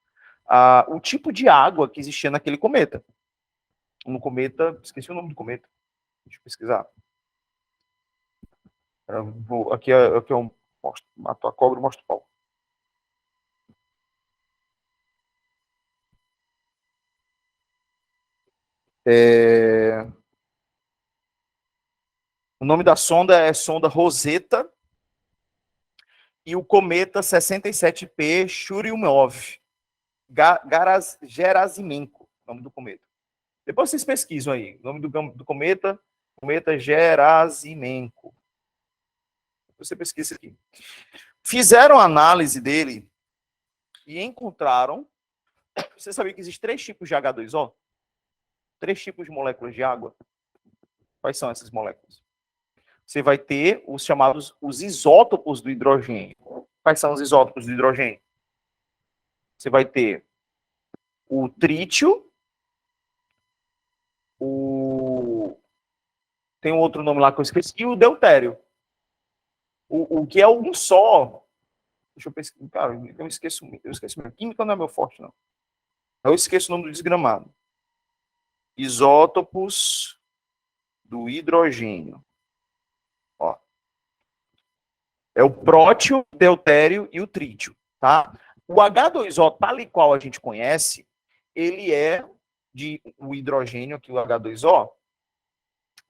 o tipo de água que existia naquele cometa. No cometa, esqueci o nome do cometa, deixa eu pesquisar. Aqui eu mostro, mato a cobra e mostro o pau. O nome da sonda é sonda Rosetta e o cometa 67P Churyumov-Gerasimenko, nome do cometa. Depois vocês pesquisam aí, o nome do cometa, cometa Gerasimenko. Você pesquisa aqui. Fizeram análise dele e encontraram. Você sabia que existem 3 tipos de H2O? 3 tipos de moléculas de água. Quais são essas moléculas? Você vai ter os chamados os isótopos do hidrogênio. Quais são os isótopos do hidrogênio? Você vai ter o trítio, tem um outro nome lá que eu esqueci, e o deutério. O que é um só. Deixa eu pesquisar. Cara, eu esqueço muito. Química não é meu forte, não. Eu esqueço o nome do desgramado. Isótopos do hidrogênio. Ó. É o prótio, o deutério e o trítio, tá? O H2O, tal e qual a gente conhece, ele é de o hidrogênio, aqui o H2O,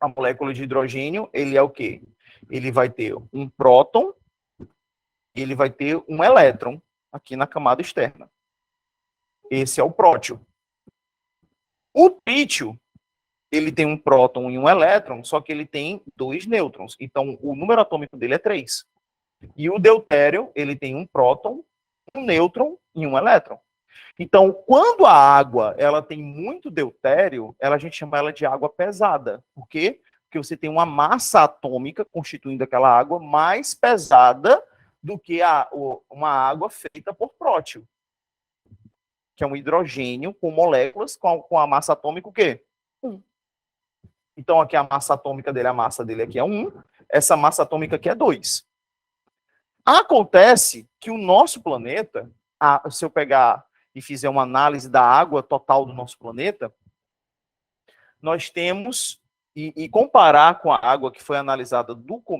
a molécula de hidrogênio, ele é o quê? Ele vai ter um próton e ele vai ter um elétron aqui na camada externa. Esse é o prótio. O trítio, ele tem um próton e um elétron, só que ele tem 2 nêutrons. Então, o número atômico dele é 3. E o deutério, ele tem um próton, um nêutron e um elétron. Então, quando a água ela tem muito deutério, a gente chama ela de água pesada. Por quê? Porque você tem uma massa atômica constituindo aquela água mais pesada do que uma água feita por prótio, que é um hidrogênio com moléculas com a massa atômica o quê? 1. Então, aqui a massa atômica dele, a massa dele aqui é 1, essa massa atômica aqui é 2. Acontece que o nosso planeta, se eu pegar e fizer uma análise da água total do nosso planeta, nós temos, e comparar com a água que foi analisada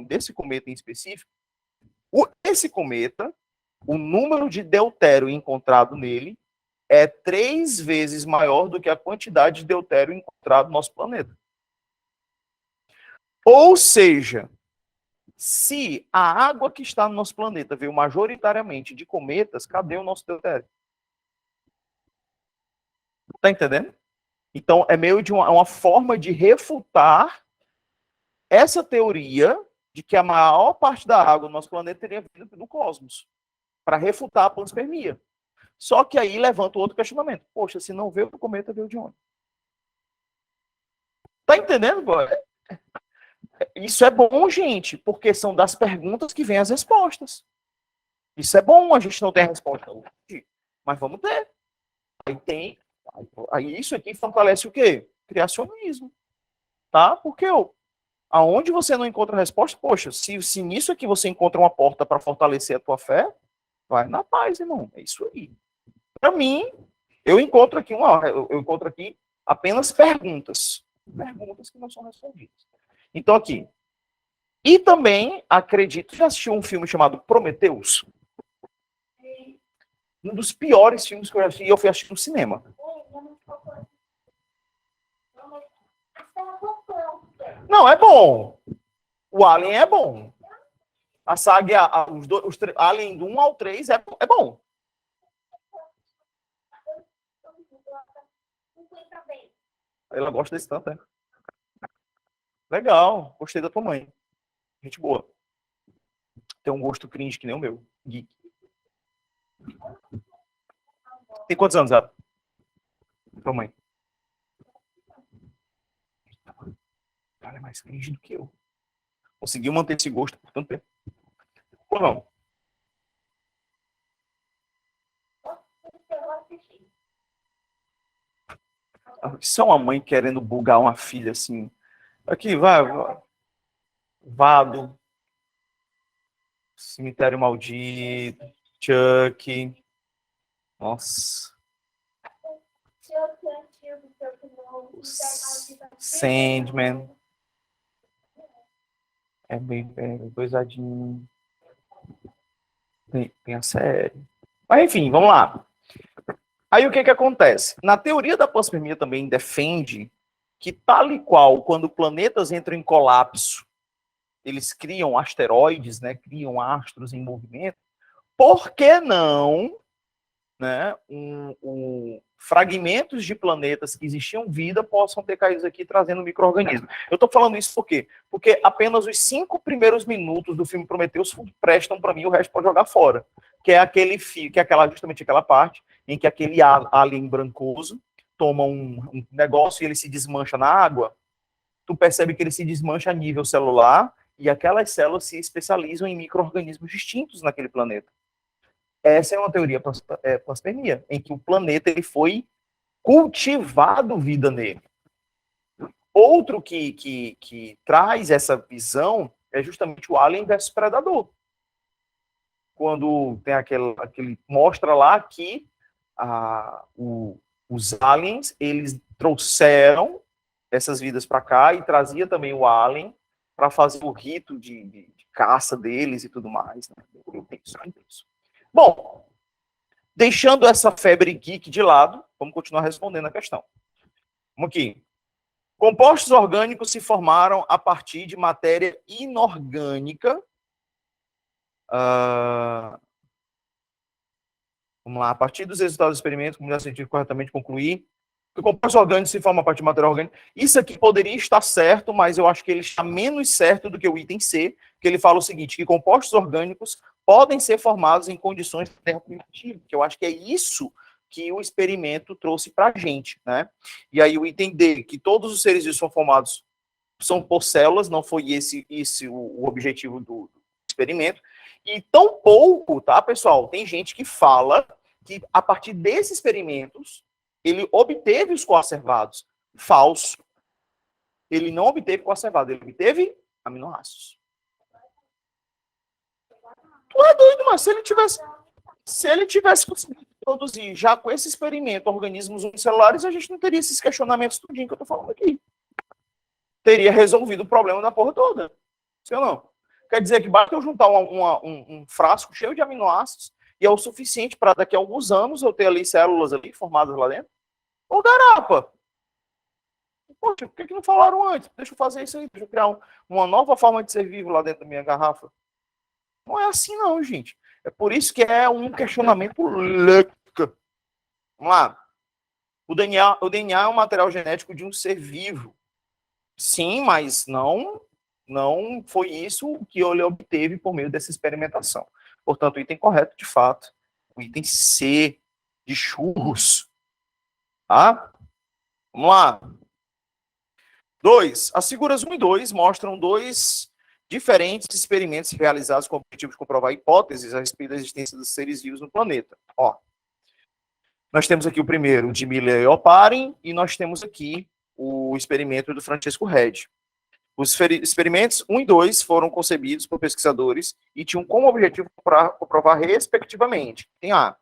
desse cometa em específico, esse cometa, o número de deutério encontrado nele é 3 vezes maior do que a quantidade de deutério encontrado no nosso planeta. Ou seja, se a água que está no nosso planeta veio majoritariamente de cometas, cadê o nosso deutério? Tá entendendo? Então, é meio de uma forma de refutar essa teoria de que a maior parte da água do nosso planeta teria vindo do cosmos, para refutar a panspermia. Só que aí levanta outro questionamento. Poxa, se não veio do cometa, veio de onde? Tá entendendo, boy? Isso é bom, gente, porque são das perguntas que vêm as respostas. Isso é bom, a gente não tem a resposta hoje, mas vamos ter. Aí tem. Aí isso aqui fortalece o quê? Criacionismo. Tá? Porque aonde você não encontra a resposta, poxa, se nisso aqui você encontra uma porta para fortalecer a tua fé, vai na paz, irmão. É isso aí. Para mim, eu encontro aqui apenas perguntas. Perguntas que não são respondidas. Então, aqui. E também, acredito, já assistiu um filme chamado Prometheus? Um dos piores filmes que eu já assisti, e eu fui assistir no cinema. Não, é bom. O Alien é bom. A saga, Alien do 1 ao 3 é bom. Ela gosta desse tanto, né? Legal, gostei da tua mãe. Gente boa. Tem um gosto cringe que nem o meu. Geek. Tem quantos anos ela? Tua mãe. Ela é mais cringe do que eu. Conseguiu manter esse gosto por tanto tempo. Ou não? Isso é uma mãe querendo bugar uma filha assim. Aqui, vai. Vado. Cemitério Maldito. Chuck. Nossa. Sandman. É bem coisadinho. Tem a série. Mas enfim, vamos lá. Aí o que que acontece? Na teoria da panspermia também defende que tal e qual, quando planetas entram em colapso, eles criam asteroides, né, criam astros em movimento, por que não, né, fragmentos de planetas que existiam vida possam ter caído aqui trazendo micro-organismos? Eu estou falando isso por quê? Porque apenas os 5 primeiros minutos do filme Prometheus prestam para mim, o resto pode jogar fora. Que é justamente aquela parte em que aquele alien brancoso toma um negócio e ele se desmancha na água. Tu percebe que ele se desmancha a nível celular e aquelas células se especializam em micro-organismos distintos naquele planeta. Essa é uma teoria panspermia, em que o planeta ele foi cultivado vida nele. Outro que traz essa visão é justamente o Alien versus Predador. Quando tem aquele mostra lá que os aliens eles trouxeram essas vidas para cá e trazia também o alien para fazer o rito de caça deles e tudo mais. Né? Bom, deixando essa febre geek de lado, vamos continuar respondendo a questão. Vamos aqui. Compostos orgânicos se formaram a partir de matéria inorgânica. Vamos lá. A partir dos resultados do experimento, a comunidade científica corretamente concluir que o composto orgânico se forma a partir de matéria orgânica. Isso aqui poderia estar certo, mas eu acho que ele está menos certo do que o item C, que ele fala o seguinte, que compostos orgânicos podem ser formados em condições de terra primitiva, que eu acho que é isso que o experimento trouxe para a gente, né? E aí o item D, que todos os seres vivos são formados são por células, não foi esse o objetivo do experimento. E tão pouco, tá, pessoal? Tem gente que fala que a partir desses experimentos ele obteve os coacervados. Falso. Ele não obteve coacervado, ele obteve aminoácidos. Tu é doido, mas se ele tivesse conseguido produzir já com esse experimento organismos unicelulares, a gente não teria esses questionamentos tudinho que eu tô falando aqui. Teria resolvido o problema da porra toda. Sim ou não? Quer dizer que basta eu juntar um frasco cheio de aminoácidos e é o suficiente para daqui a alguns anos eu ter ali células ali formadas lá dentro? Ô, garapa! Poxa, por que não falaram antes? Deixa eu fazer isso aí, deixa eu criar uma nova forma de ser vivo lá dentro da minha garrafa. Não é assim não, gente. É por isso que é um questionamento louco. Vamos lá. O DNA é um material genético de um ser vivo. Sim, mas não foi isso que ele obteve por meio dessa experimentação. Portanto, o item correto, de fato, o item C, de churros. Tá? Vamos lá. 2. As figuras 1 e 2 mostram dois diferentes experimentos realizados com o objetivo de comprovar hipóteses a respeito da existência dos seres vivos no planeta. Ó, nós temos aqui o primeiro, de Miller e Oparin, e nós temos aqui o experimento do Francesco Redi. Os experimentos 1 e 2 foram concebidos por pesquisadores e tinham como objetivo comprovar, respectivamente, tem a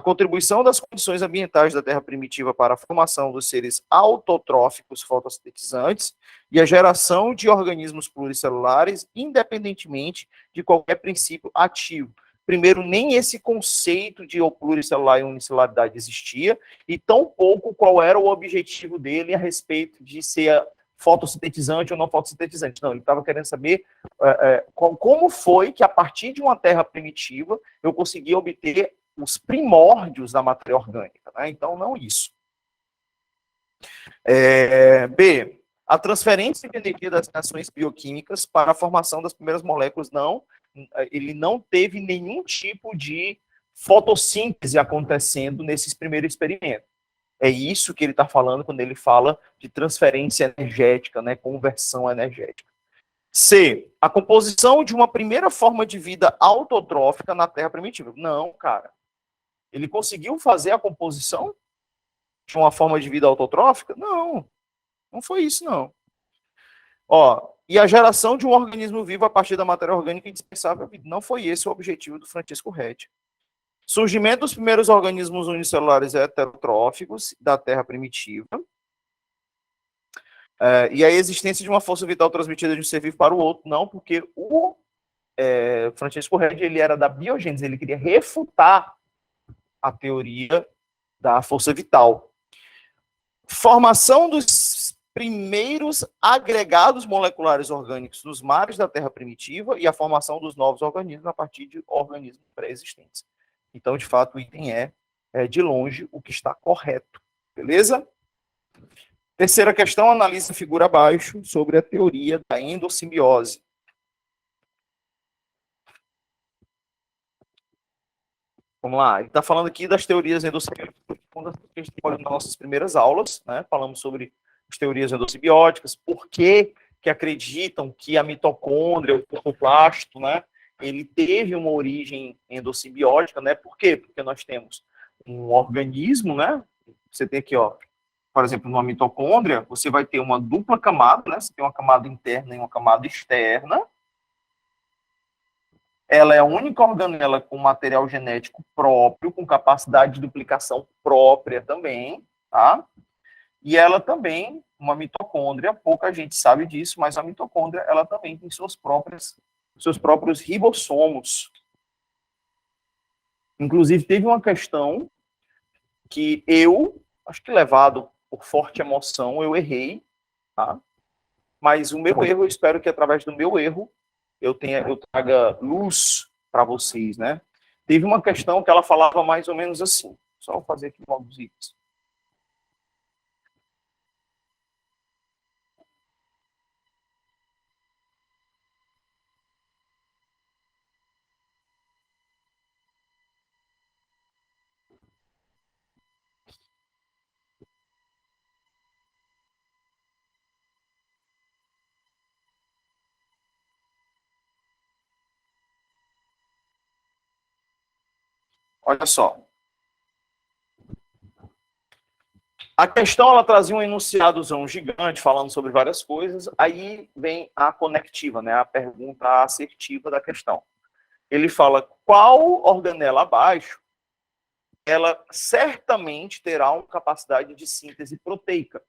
contribuição das condições ambientais da Terra primitiva para a formação dos seres autotróficos fotossintetizantes e a geração de organismos pluricelulares, independentemente de qualquer princípio ativo. Primeiro, nem esse conceito de pluricelular e unicelularidade existia, e tampouco qual era o objetivo dele a respeito de ser fotossintetizante ou não fotossintetizante. Não, ele estava querendo saber como foi que, a partir de uma terra primitiva, eu consegui obter os primórdios da matéria orgânica. Né? Então, não isso. B. A transferência de energia das reações bioquímicas para a formação das primeiras moléculas, ele não teve nenhum tipo de fotossíntese acontecendo nesses primeiros experimentos. É isso que ele está falando quando ele fala de transferência energética, né, conversão energética. C. A composição de uma primeira forma de vida autotrófica na Terra primitiva. Não, cara. Ele conseguiu fazer a composição de uma forma de vida autotrófica? Não. Não foi isso, não. Ó, e a geração de um organismo vivo a partir da matéria orgânica indispensável. Não foi esse o objetivo do Francesco Redi. Surgimento dos primeiros organismos unicelulares heterotróficos da Terra primitiva. E a existência de uma força vital transmitida de um ser vivo para o outro, não, porque o Francisco Redi, ele era da biogênese, ele queria refutar a teoria da força vital. Formação dos primeiros agregados moleculares orgânicos nos mares da Terra primitiva e a formação dos novos organismos a partir de organismos pré-existentes. Então, de fato, o item de longe, o que está correto. Beleza? Terceira questão, analisa a figura abaixo sobre a teoria da endossimbiose. Vamos lá, ele está falando aqui das teorias endossimbióticas, quando a gente olha nas nossas primeiras aulas, né? Falamos sobre as teorias endossimbióticas, por que acreditam que a mitocôndria, o cloroplasto, né? Ele teve uma origem endossimbiótica, né? Por quê? Porque nós temos um organismo, né? Você tem aqui, ó, por exemplo, numa mitocôndria, você vai ter uma dupla camada, né? Você tem uma camada interna e uma camada externa. Ela é a única organela com material genético próprio, com capacidade de duplicação própria também, tá? E ela também, uma mitocôndria, pouca gente sabe disso, mas a mitocôndria, ela também tem seus próprios ribossomos. Inclusive, teve uma questão que eu, acho que levado por forte emoção, eu errei, tá? Mas o meu erro, eu espero que através do meu erro, eu traga luz para vocês, né? Teve uma questão que ela falava mais ou menos assim. Só vou fazer aqui alguns itens. Olha só. A questão, ela trazia um enunciadozão gigante, falando sobre várias coisas, aí vem a conectiva, né? A pergunta assertiva da questão. Ele fala, qual organela abaixo, ela certamente terá uma capacidade de síntese proteica?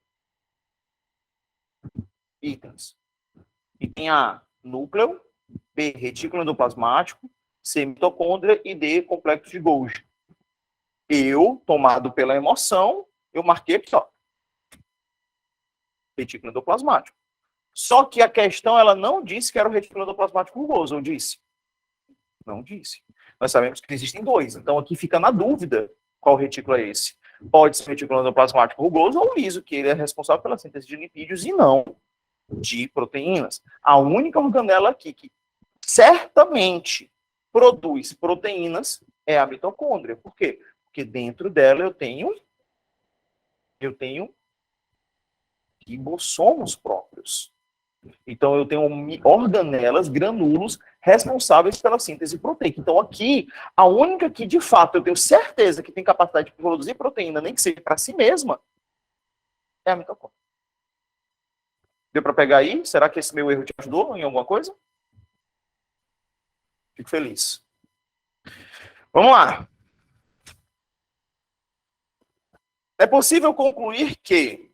Itens. Item A, núcleo. B, retículo endoplasmático. C, mitocôndria. E D, complexo de Golgi. Eu, tomado pela emoção, eu marquei aqui, ó, retículo endoplasmático. Só que a questão, ela não disse que era o retículo endoplasmático rugoso, ou disse? Não disse. Nós sabemos que existem dois, então aqui fica na dúvida qual retículo é esse. Pode ser o retículo endoplasmático rugoso ou liso, que ele é responsável pela síntese de lipídios e não de proteínas. A única organela aqui que certamente produz proteínas é a mitocôndria. Por quê? Porque dentro dela eu tenho ribossomos próprios. Então, eu tenho organelas, granúlos, responsáveis pela síntese proteica. Então, aqui, a única que, de fato, eu tenho certeza que tem capacidade de produzir proteína, nem que seja para si mesma, é a mitocôndria. Deu para pegar aí? Será que esse meu erro te ajudou em alguma coisa? Fico feliz. Vamos lá. É possível concluir que,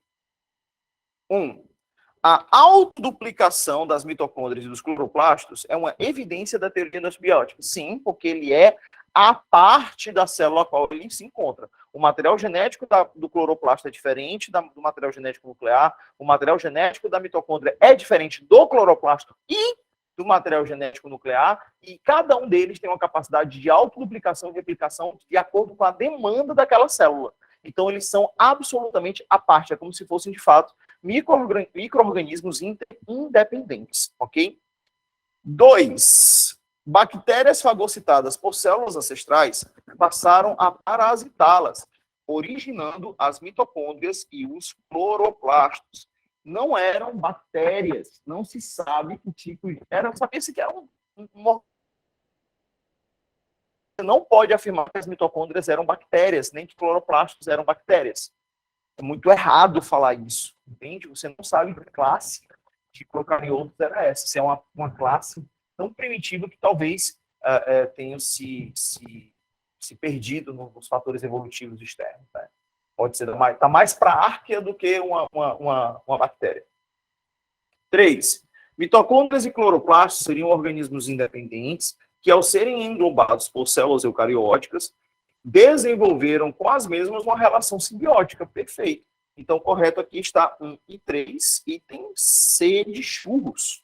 a autoduplicação das mitocôndrias e dos cloroplastos é uma evidência da teoria endossimbiótica. Sim, porque ele é a parte da célula a qual ele se encontra. O material genético do cloroplasto é diferente do material genético nuclear, o material genético da mitocôndria é diferente do cloroplasto e do material genético nuclear, e cada um deles tem uma capacidade de autoduplicação e replicação de acordo com a demanda daquela célula. Então, eles são absolutamente à parte, é como se fossem, de fato, micro-organismos independentes, ok? 2. Bactérias fagocitadas por células ancestrais passaram a parasitá-las, originando as mitocôndrias e os cloroplastos. Não eram bactérias, não se sabe que tipo de... Sabia-se que era Você não pode afirmar que as mitocôndrias eram bactérias, nem que cloroplastos eram bactérias. É muito errado falar isso, entende? Você não sabe que classe de procariotos era essa. Se é uma classe tão primitiva que talvez tenha se perdido nos fatores evolutivos externos. Né? Pode ser, está mais para a árquea do que uma bactéria. 3. Mitocôndrias e cloroplastos seriam organismos independentes que, ao serem englobados por células eucarióticas, desenvolveram com as mesmas uma relação simbiótica. Perfeito. Então, correto aqui está 1 e 3, item C de churros.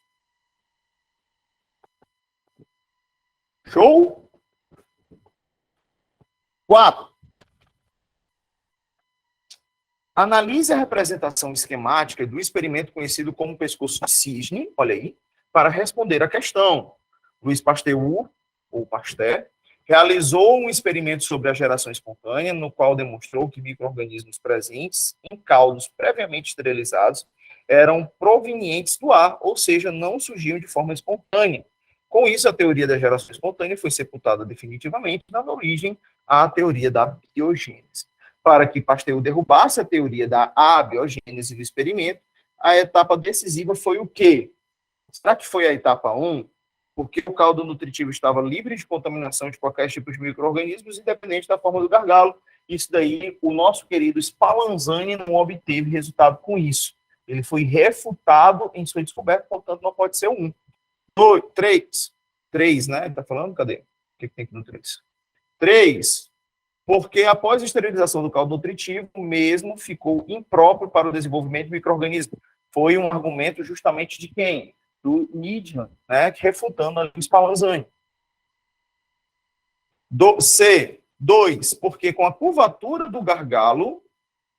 Show? 4. Analise a representação esquemática do experimento conhecido como pescoço de cisne, olha aí, para responder à questão. Louis Pasteur, ou Pasteur, realizou um experimento sobre a geração espontânea, no qual demonstrou que micro-organismos presentes em caldos previamente esterilizados eram provenientes do ar, ou seja, não surgiam de forma espontânea. Com isso, a teoria da geração espontânea foi sepultada definitivamente, dando origem à teoria da biogênese. Para que Pasteur derrubasse a teoria da abiogênese do experimento, a etapa decisiva foi o quê? Será que foi a etapa 1? Porque o caldo nutritivo estava livre de contaminação de qualquer tipo de micro-organismos, independente da forma do gargalo. Isso daí, o nosso querido Spallanzani não obteve resultado com isso. Ele foi refutado em sua descoberta, portanto, não pode ser 1. 2, 3. 3, né? Ele está falando? Cadê? O que tem aqui no 3? 3. Porque após a esterilização do caldo nutritivo, mesmo ficou impróprio para o desenvolvimento de micro-organismos. Foi um argumento justamente de quem? Do Needham, né, refutando a Spallanzani. C. 2. Porque com a curvatura do gargalo,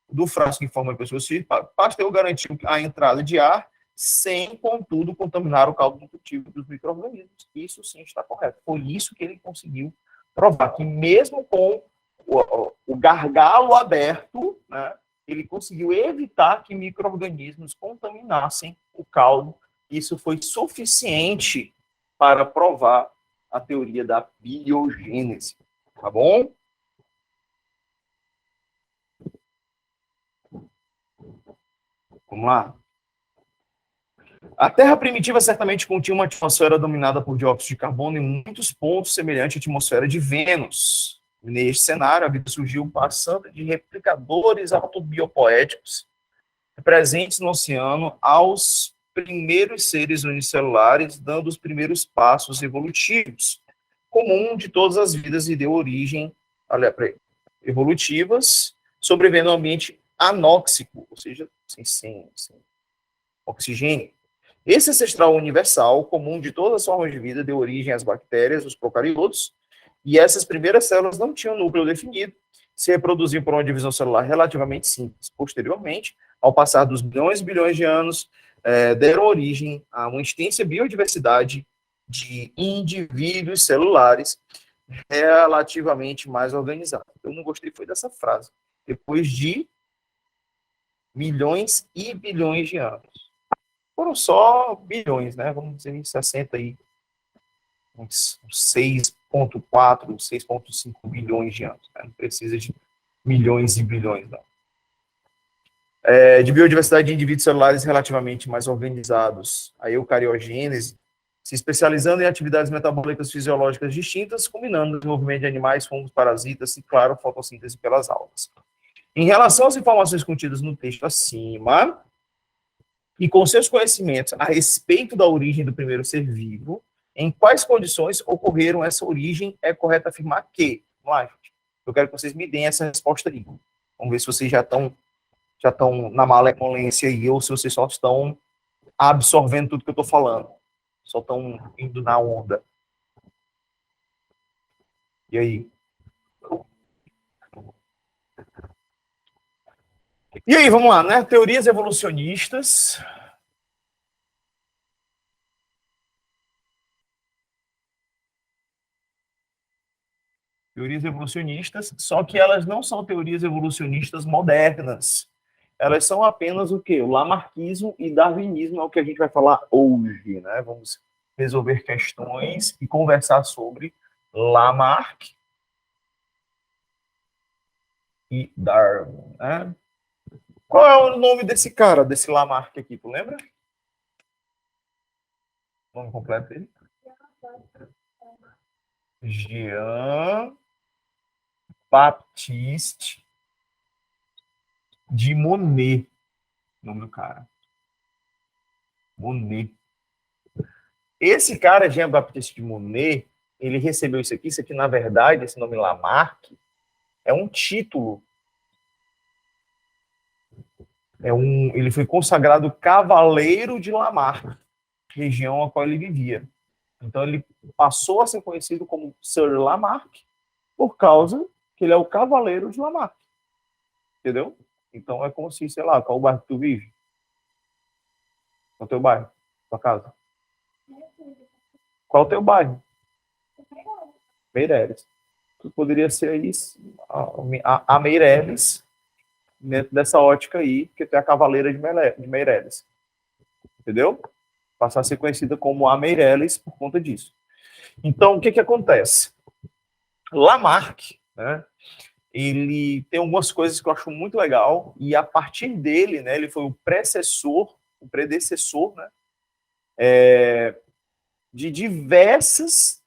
do frasco em forma de pescoço, Pasteur garantiu a entrada de ar sem, contudo, contaminar o caldo nutritivo dos micro-organismos. Isso sim está correto. Foi isso que ele conseguiu provar, que mesmo com o gargalo aberto, né, ele conseguiu evitar que micro-organismos contaminassem o caldo. Isso foi suficiente para provar a teoria da biogênese. Tá bom? Vamos lá. A Terra primitiva certamente continha uma atmosfera dominada por dióxido de carbono em muitos pontos semelhante à atmosfera de Vênus. Neste cenário, a vida surgiu passando de replicadores autobiopoéticos presentes no oceano aos primeiros seres unicelulares, dando os primeiros passos evolutivos. Comum de todas as vidas e deu origem, olha para aí, evolutivas, sobrevivendo no ambiente anóxico, ou seja, sem oxigênio. Esse ancestral universal, comum de todas as formas de vida, deu origem às bactérias, os procariotos, e essas primeiras células não tinham núcleo definido, se reproduziam por uma divisão celular relativamente simples. Posteriormente, ao passar dos bilhões e bilhões de anos, deram origem a uma extensa biodiversidade de indivíduos celulares relativamente mais organizados. Eu não gostei foi dessa frase. Depois de milhões e bilhões de anos. Foram só bilhões, né? Vamos dizer 60 aí, uns 6,4, 6,5 bilhões de anos. Né? Não precisa de milhões e bilhões, não. De biodiversidade de indivíduos celulares relativamente mais organizados, a eucariogênese, se especializando em atividades metabólicas fisiológicas distintas, combinando o desenvolvimento de animais, fungos, parasitas e, claro, fotossíntese pelas algas. Em relação às informações contidas no texto acima, e com seus conhecimentos a respeito da origem do primeiro ser vivo, em quais condições ocorreram essa origem, é correto afirmar que, vamos lá, gente, eu quero que vocês me deem essa resposta aí. Vamos ver se vocês já estão na malemolência aí, ou se vocês só estão absorvendo tudo que eu estou falando. Só estão indo na onda. E aí? E aí, vamos lá, né? Teorias evolucionistas. Teorias evolucionistas, só que elas não são teorias evolucionistas modernas. Elas são apenas o quê? O lamarquismo e darwinismo é o que a gente vai falar hoje, né? Vamos resolver questões e conversar sobre Lamarck e Darwin, né? Qual é o nome desse cara, desse Lamarck aqui, tu lembra? O nome completo dele? Jean-Baptiste de Monnet, o nome do cara. Monnet. Esse cara, Jean-Baptiste Monnet, ele recebeu isso aqui, na verdade, esse nome Lamarck, é um título. Ele foi consagrado Cavaleiro de Lamarck, região a qual ele vivia. Então ele passou a ser conhecido como Sir Lamarck por causa que ele é o Cavaleiro de Lamarck. Entendeu? Então é como se, sei lá, qual o bairro que tu vive? Qual é o teu bairro? Tua casa? Qual é o teu bairro? Meireles. Tu poderia ser isso, a Meireles, dentro dessa ótica aí, que tu é a Cavaleira de Meireles. Entendeu? Passar a ser conhecida como a Meireles por conta disso. Então, o que acontece? Lamarck, né, ele tem algumas coisas que eu acho muito legal, e a partir dele, né, ele foi o predecessor, né, de diversas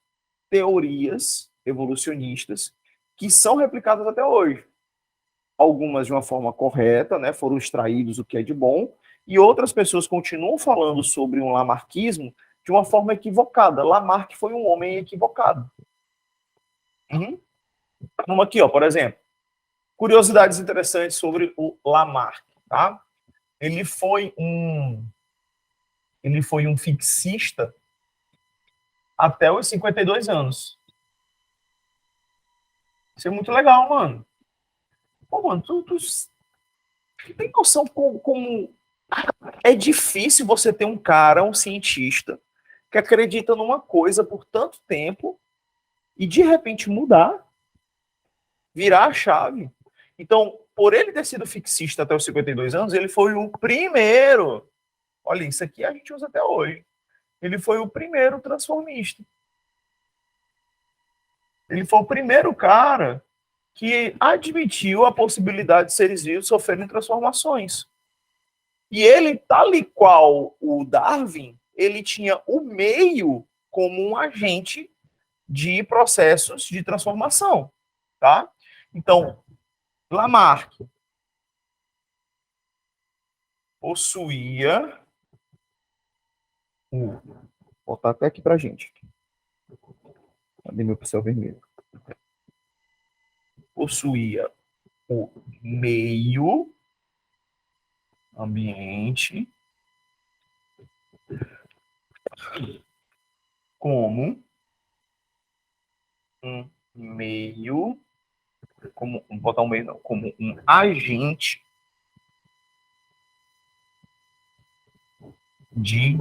teorias evolucionistas que são replicadas até hoje. Algumas de uma forma correta, né, foram extraídos o que é de bom, e outras pessoas continuam falando sobre um lamarquismo de uma forma equivocada. Lamarck foi um homem equivocado. Vamos aqui, ó, por exemplo, curiosidades interessantes sobre o Lamarck, tá? Ele foi um fixista até os 52 anos. Isso é muito legal, mano. Pô, mano, tu tem noção como é difícil você ter um cara, um cientista, que acredita numa coisa por tanto tempo e de repente mudar, virar a chave. Então, por ele ter sido fixista até os 52 anos, ele foi o primeiro. Olha, isso aqui a gente usa até hoje. Ele foi o primeiro transformista. Ele foi o primeiro cara que admitiu a possibilidade de seres vivos sofrerem transformações. E ele, tal e qual o Darwin, ele tinha o meio como um agente de processos de transformação, tá? Então, Lamarck possuía vou botar até aqui pra gente. Cadê meu pincel vermelho? Possuía o meio ambiente como um meio, como, vou botar um meio não, como um agente de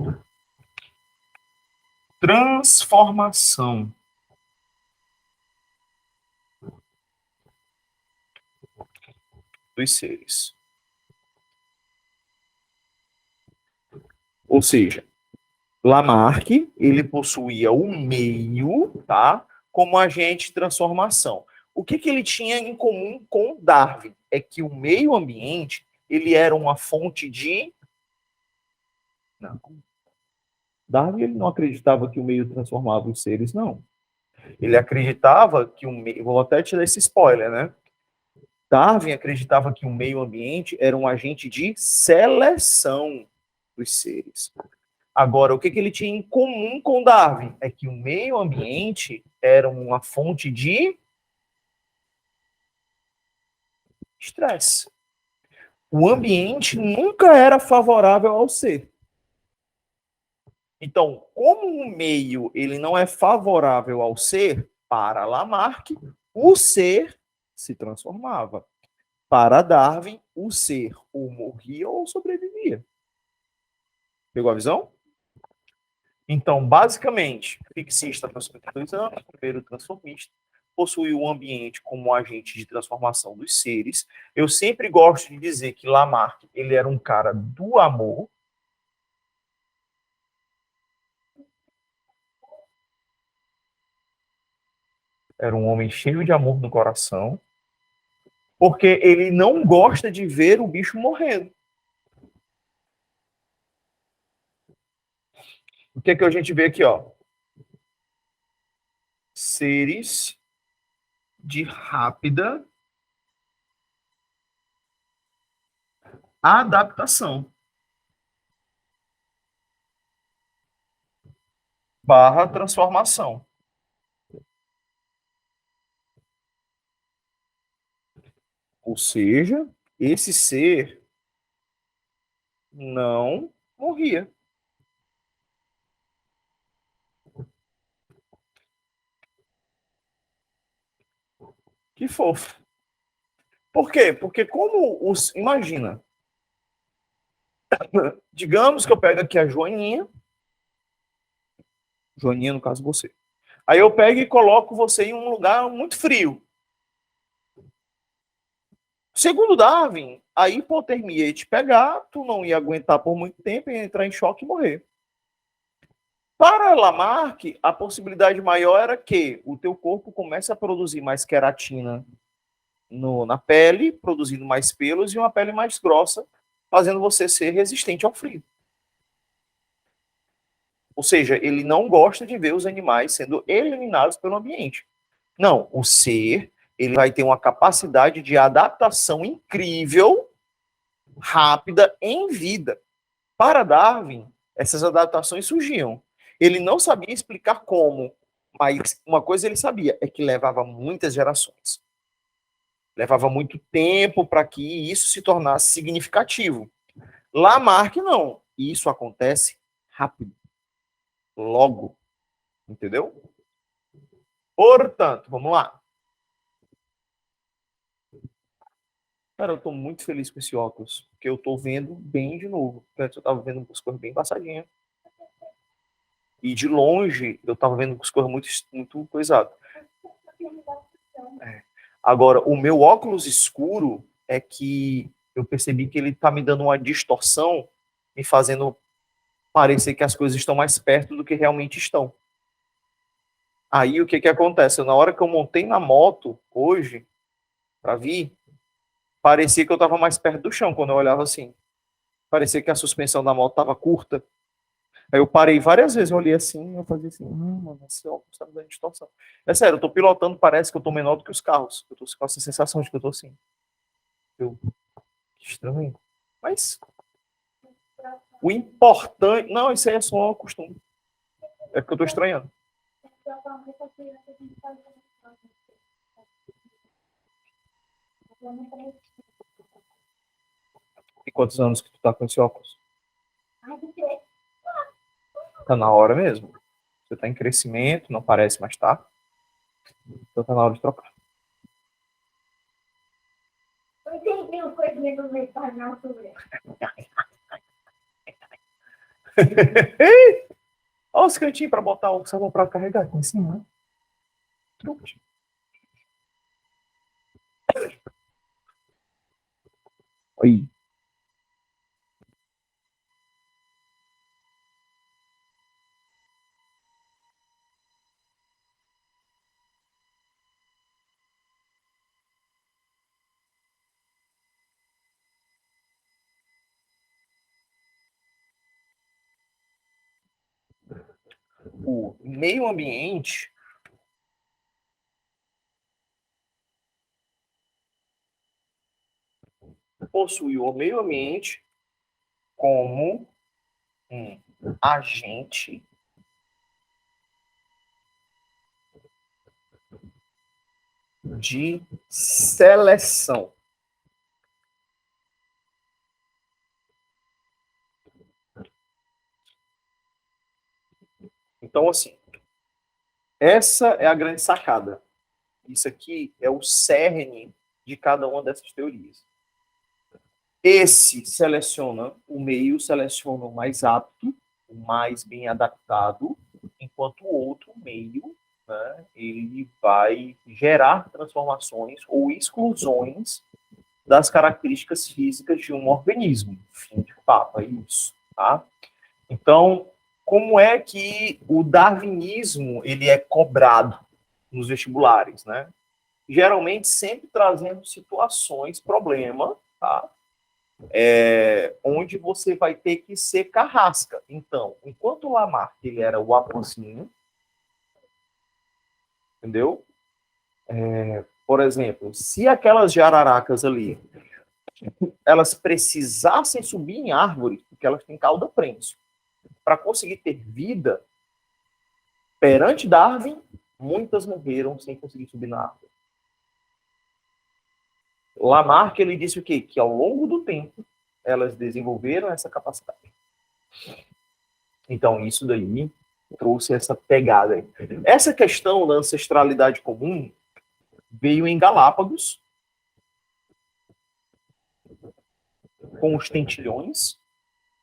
transformação dos seres. Ou seja, Lamarck, ele possuía o meio, tá, como agente de transformação. O que ele tinha em comum com Darwin? É que o meio ambiente, ele era uma fonte de... Não. Darwin, ele não acreditava que o meio transformava os seres, não. Ele acreditava que o meio... Vou até te dar esse spoiler, né? Darwin acreditava que o meio ambiente era um agente de seleção dos seres. Agora, o que ele tinha em comum com Darwin? É que o meio ambiente era uma fonte de estresse. O ambiente nunca era favorável ao ser. Então, como o meio ele não é favorável ao ser, para Lamarck, o ser se transformava. Para Darwin, o ser ou morria ou sobrevivia. Pegou a visão? Então, basicamente, fixista até os 52 anos, primeiro transformista, possui o ambiente como agente de transformação dos seres. Eu sempre gosto de dizer que Lamarck, ele era um cara do amor. Era um homem cheio de amor no coração, porque ele não gosta de ver o bicho morrendo. O que é que a gente vê aqui, ó? Seres de rápida adaptação. barra transformação. Ou seja, esse ser não morria. Que fofo. Por quê? Porque como os... Imagina, digamos que eu pego aqui a Joaninha no caso você. Aí eu pego e coloco você em um lugar muito frio. Segundo Darwin, a hipotermia ia te pegar, tu não ia aguentar por muito tempo, ia entrar em choque e morrer. Para Lamarck, a possibilidade maior era que o teu corpo comece a produzir mais queratina na pele, produzindo mais pelos e uma pele mais grossa, fazendo você ser resistente ao frio. Ou seja, ele não gosta de ver os animais sendo eliminados pelo ambiente. Não, o ser, ele vai ter uma capacidade de adaptação incrível, rápida, em vida. Para Darwin, essas adaptações surgiam. Ele não sabia explicar como, mas uma coisa ele sabia, é que levava muitas gerações. Levava muito tempo para que isso se tornasse significativo. Lamarck, não. Isso acontece rápido, logo, entendeu? Portanto, vamos lá. Cara, eu tô muito feliz com esse óculos, porque eu tô vendo bem de novo. Antes eu tava vendo as coisas bem passadinhas. E de longe, eu tava vendo as coisas muito coisadas. É. Agora, o meu óculos escuro é que eu percebi que ele tá me dando uma distorção, me fazendo parecer que as coisas estão mais perto do que realmente estão. Aí o que que acontece? Na hora que eu montei na moto hoje, para vir, parecia que eu estava mais perto do chão quando eu olhava assim. Parecia que a suspensão da moto estava curta. Aí eu parei várias vezes, eu olhei assim, eu fazia assim, mano, esse óculos tá me dando distorção. É sério, eu tô pilotando, parece que eu tô menor do que os carros. Eu tô com essa sensação de que eu tô assim. Eu, que estranho. Mas o importante. Não, isso aí é só um costume. É porque eu tô estranhando. E quantos anos que tu tá com esse óculos? Tá na hora mesmo. Você tá em crescimento, não parece, mas tá. Então tá na hora de trocar. Olha os cantinhos pra botar o sabão pra carregar aqui em cima. Né? Aí. O meio ambiente possui o meio ambiente como um agente de seleção. Então, assim, essa é a grande sacada. Isso aqui é o cerne de cada uma dessas teorias. Esse seleciona o meio, seleciona o mais apto, o mais bem adaptado, enquanto o outro meio, né, ele vai gerar transformações ou exclusões das características físicas de um organismo. Fim de papo, é isso, tá? Então, como é que o darwinismo ele é cobrado nos vestibulares, né? Geralmente sempre trazendo situações, problema, tá? Onde você vai ter que ser carrasca. Então, enquanto o Lamarck ele era o amorzinho, entendeu? Por exemplo, se aquelas jararacas ali elas precisassem subir em árvores, porque elas têm cauda prensa, para conseguir ter vida, Perante Darwin, muitas morreram sem conseguir subir na árvore. Lamarck, ele disse o quê? Que ao longo do tempo, elas desenvolveram essa capacidade. Então, isso daí trouxe essa pegada aí. Essa questão da ancestralidade comum veio em Galápagos, com os tentilhões,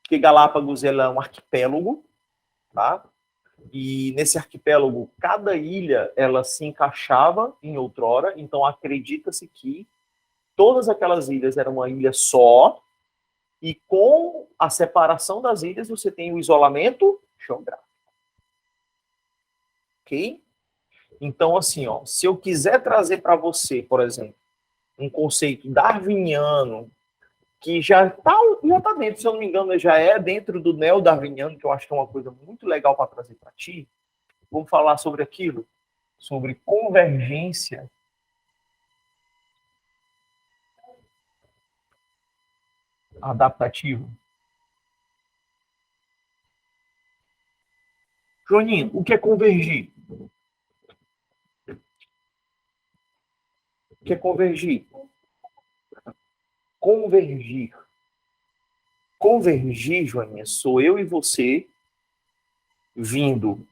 que Galápagos ela é um arquipélago, tá? E nesse arquipélago, cada ilha ela se encaixava em outrora, então acredita-se que todas aquelas ilhas eram uma ilha só, e com a separação das ilhas você tem o isolamento geográfico. Ok? Então, assim, ó, se eu quiser trazer para você, por exemplo, um conceito darwiniano, que já tá dentro, se eu não me engano, já é dentro do neo-darwiniano, que eu acho que é uma coisa muito legal para trazer para ti. Vamos falar sobre aquilo, sobre convergência adaptativa. Joaninho, o que é convergir? O que é convergir? Convergir. Convergir, Joaninha, sou eu e você vindo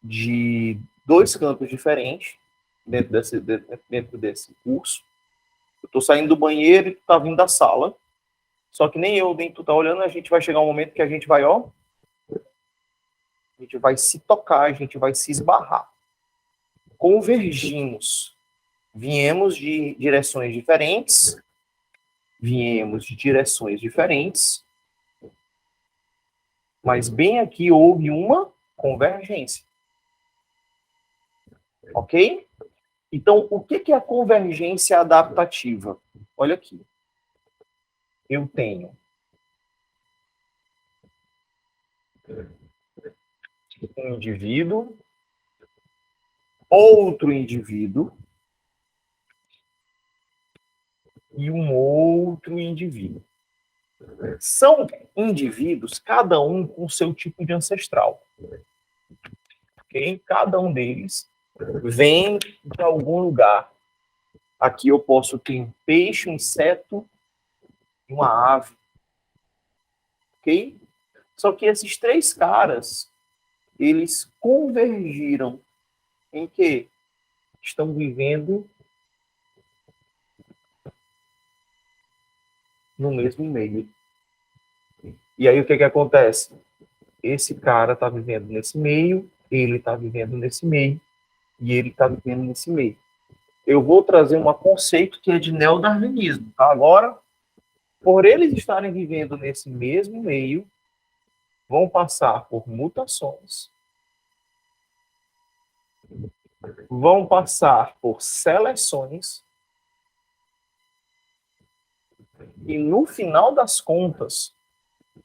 de dois cantos diferentes dentro desse curso. Eu estou saindo do banheiro e tu tá vindo da sala. Só que nem eu nem tu tá olhando, a gente vai chegar um momento que a gente vai, ó, a gente vai se tocar, a gente vai se esbarrar. Convergimos. Viemos de direções diferentes, mas bem aqui houve uma convergência. Ok? Então, o que é a convergência adaptativa? Olha aqui. Eu tenho um indivíduo, outro indivíduo e um outro indivíduo. São indivíduos, cada um com seu tipo de ancestral. Ok? Cada um deles vem de algum lugar. Aqui eu posso ter um peixe, um inseto e uma ave. Ok? Só que esses três caras, eles convergiram em que estão vivendo no mesmo meio. E aí o que acontece? Esse cara está vivendo nesse meio, ele está vivendo nesse meio, e ele está vivendo nesse meio. Eu vou trazer um conceito que é de neodarwinismo. Tá? Agora, por eles estarem vivendo nesse mesmo meio, vão passar por mutações, vão passar por seleções, e no final das contas,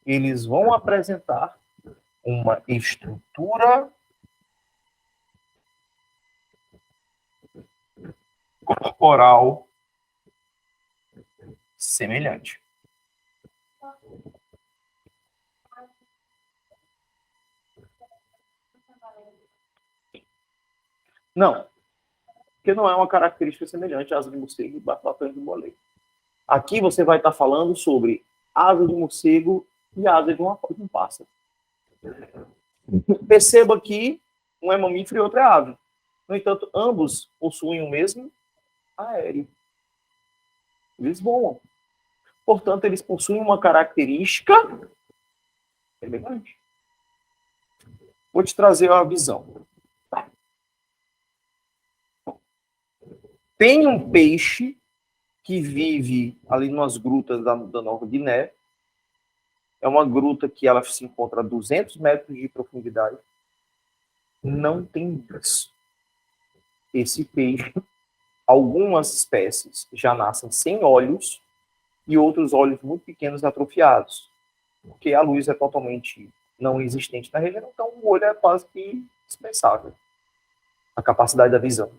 eles vão apresentar uma estrutura corporal semelhante. Não, porque não é uma característica semelhante às asa de morcego e batatões do boleiro. Aqui você vai estar falando sobre asa de morcego e asa de um pássaro. Perceba que um é mamífero e outro é ave. No entanto, ambos possuem o mesmo aéreo. Eles voam. Portanto, eles possuem uma característica semelhante. Vou te trazer a visão. Tem um peixe que vive ali nas grutas da Nova Guiné. É uma gruta que ela se encontra a 200 metros de profundidade. Não tem bicho. Esse peixe, algumas espécies já nascem sem olhos e outros olhos muito pequenos atrofiados, porque a luz é totalmente não existente na região, então o olho é quase que dispensável, a capacidade da visão.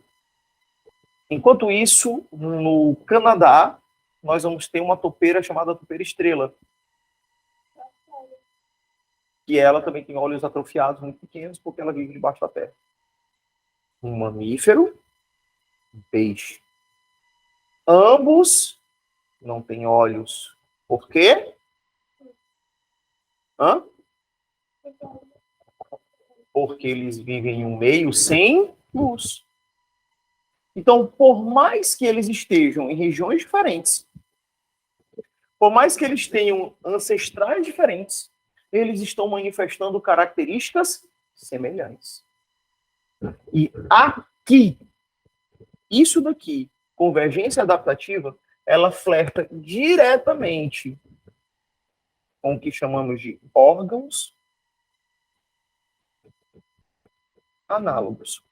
Enquanto isso, no Canadá, nós vamos ter uma topeira chamada topeira estrela, que ela também tem olhos atrofiados muito pequenos, porque ela vive debaixo da terra. Um mamífero, um peixe. Ambos não têm olhos. Por quê? Hã? Porque eles vivem em um meio sem luz. Então, por mais que eles estejam em regiões diferentes, por mais que eles tenham ancestrais diferentes, eles estão manifestando características semelhantes. E aqui, isso daqui, convergência adaptativa, ela flerta diretamente com o que chamamos de órgãos análogos.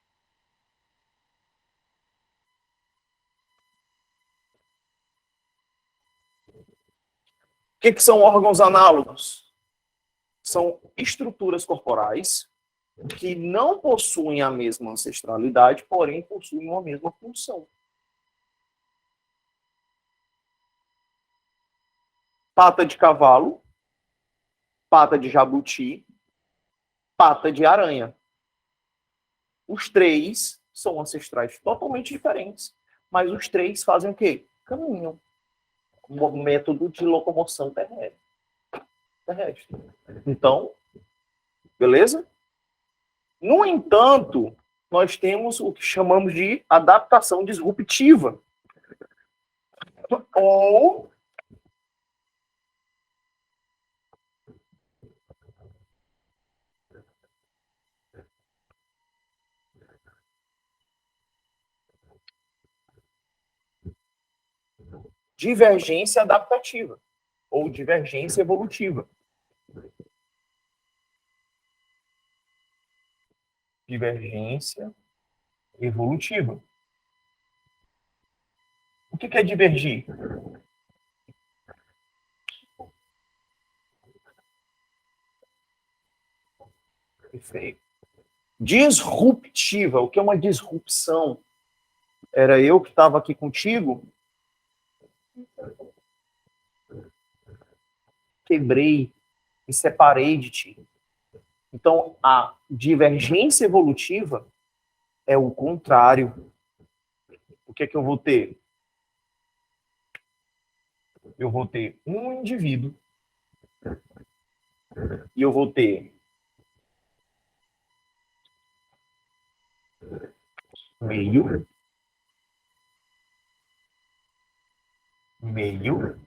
O que são órgãos análogos? São estruturas corporais que não possuem a mesma ancestralidade, porém possuem uma mesma função. Pata de cavalo, pata de jabuti, pata de aranha. Os três são ancestrais totalmente diferentes, mas os três fazem o quê? Caminham. Um método de locomoção terrestre. Então, beleza? No entanto, nós temos o que chamamos de adaptação disruptiva. Ou divergência adaptativa, ou divergência evolutiva. Divergência evolutiva. O que é divergir? Perfeito. Disruptiva. O que é uma disrupção? Era eu que estava aqui contigo, quebrei, me separei de ti. Então, a divergência evolutiva é o contrário. O que é que eu vou ter? Eu vou ter um indivíduo e eu vou ter meio, e meio.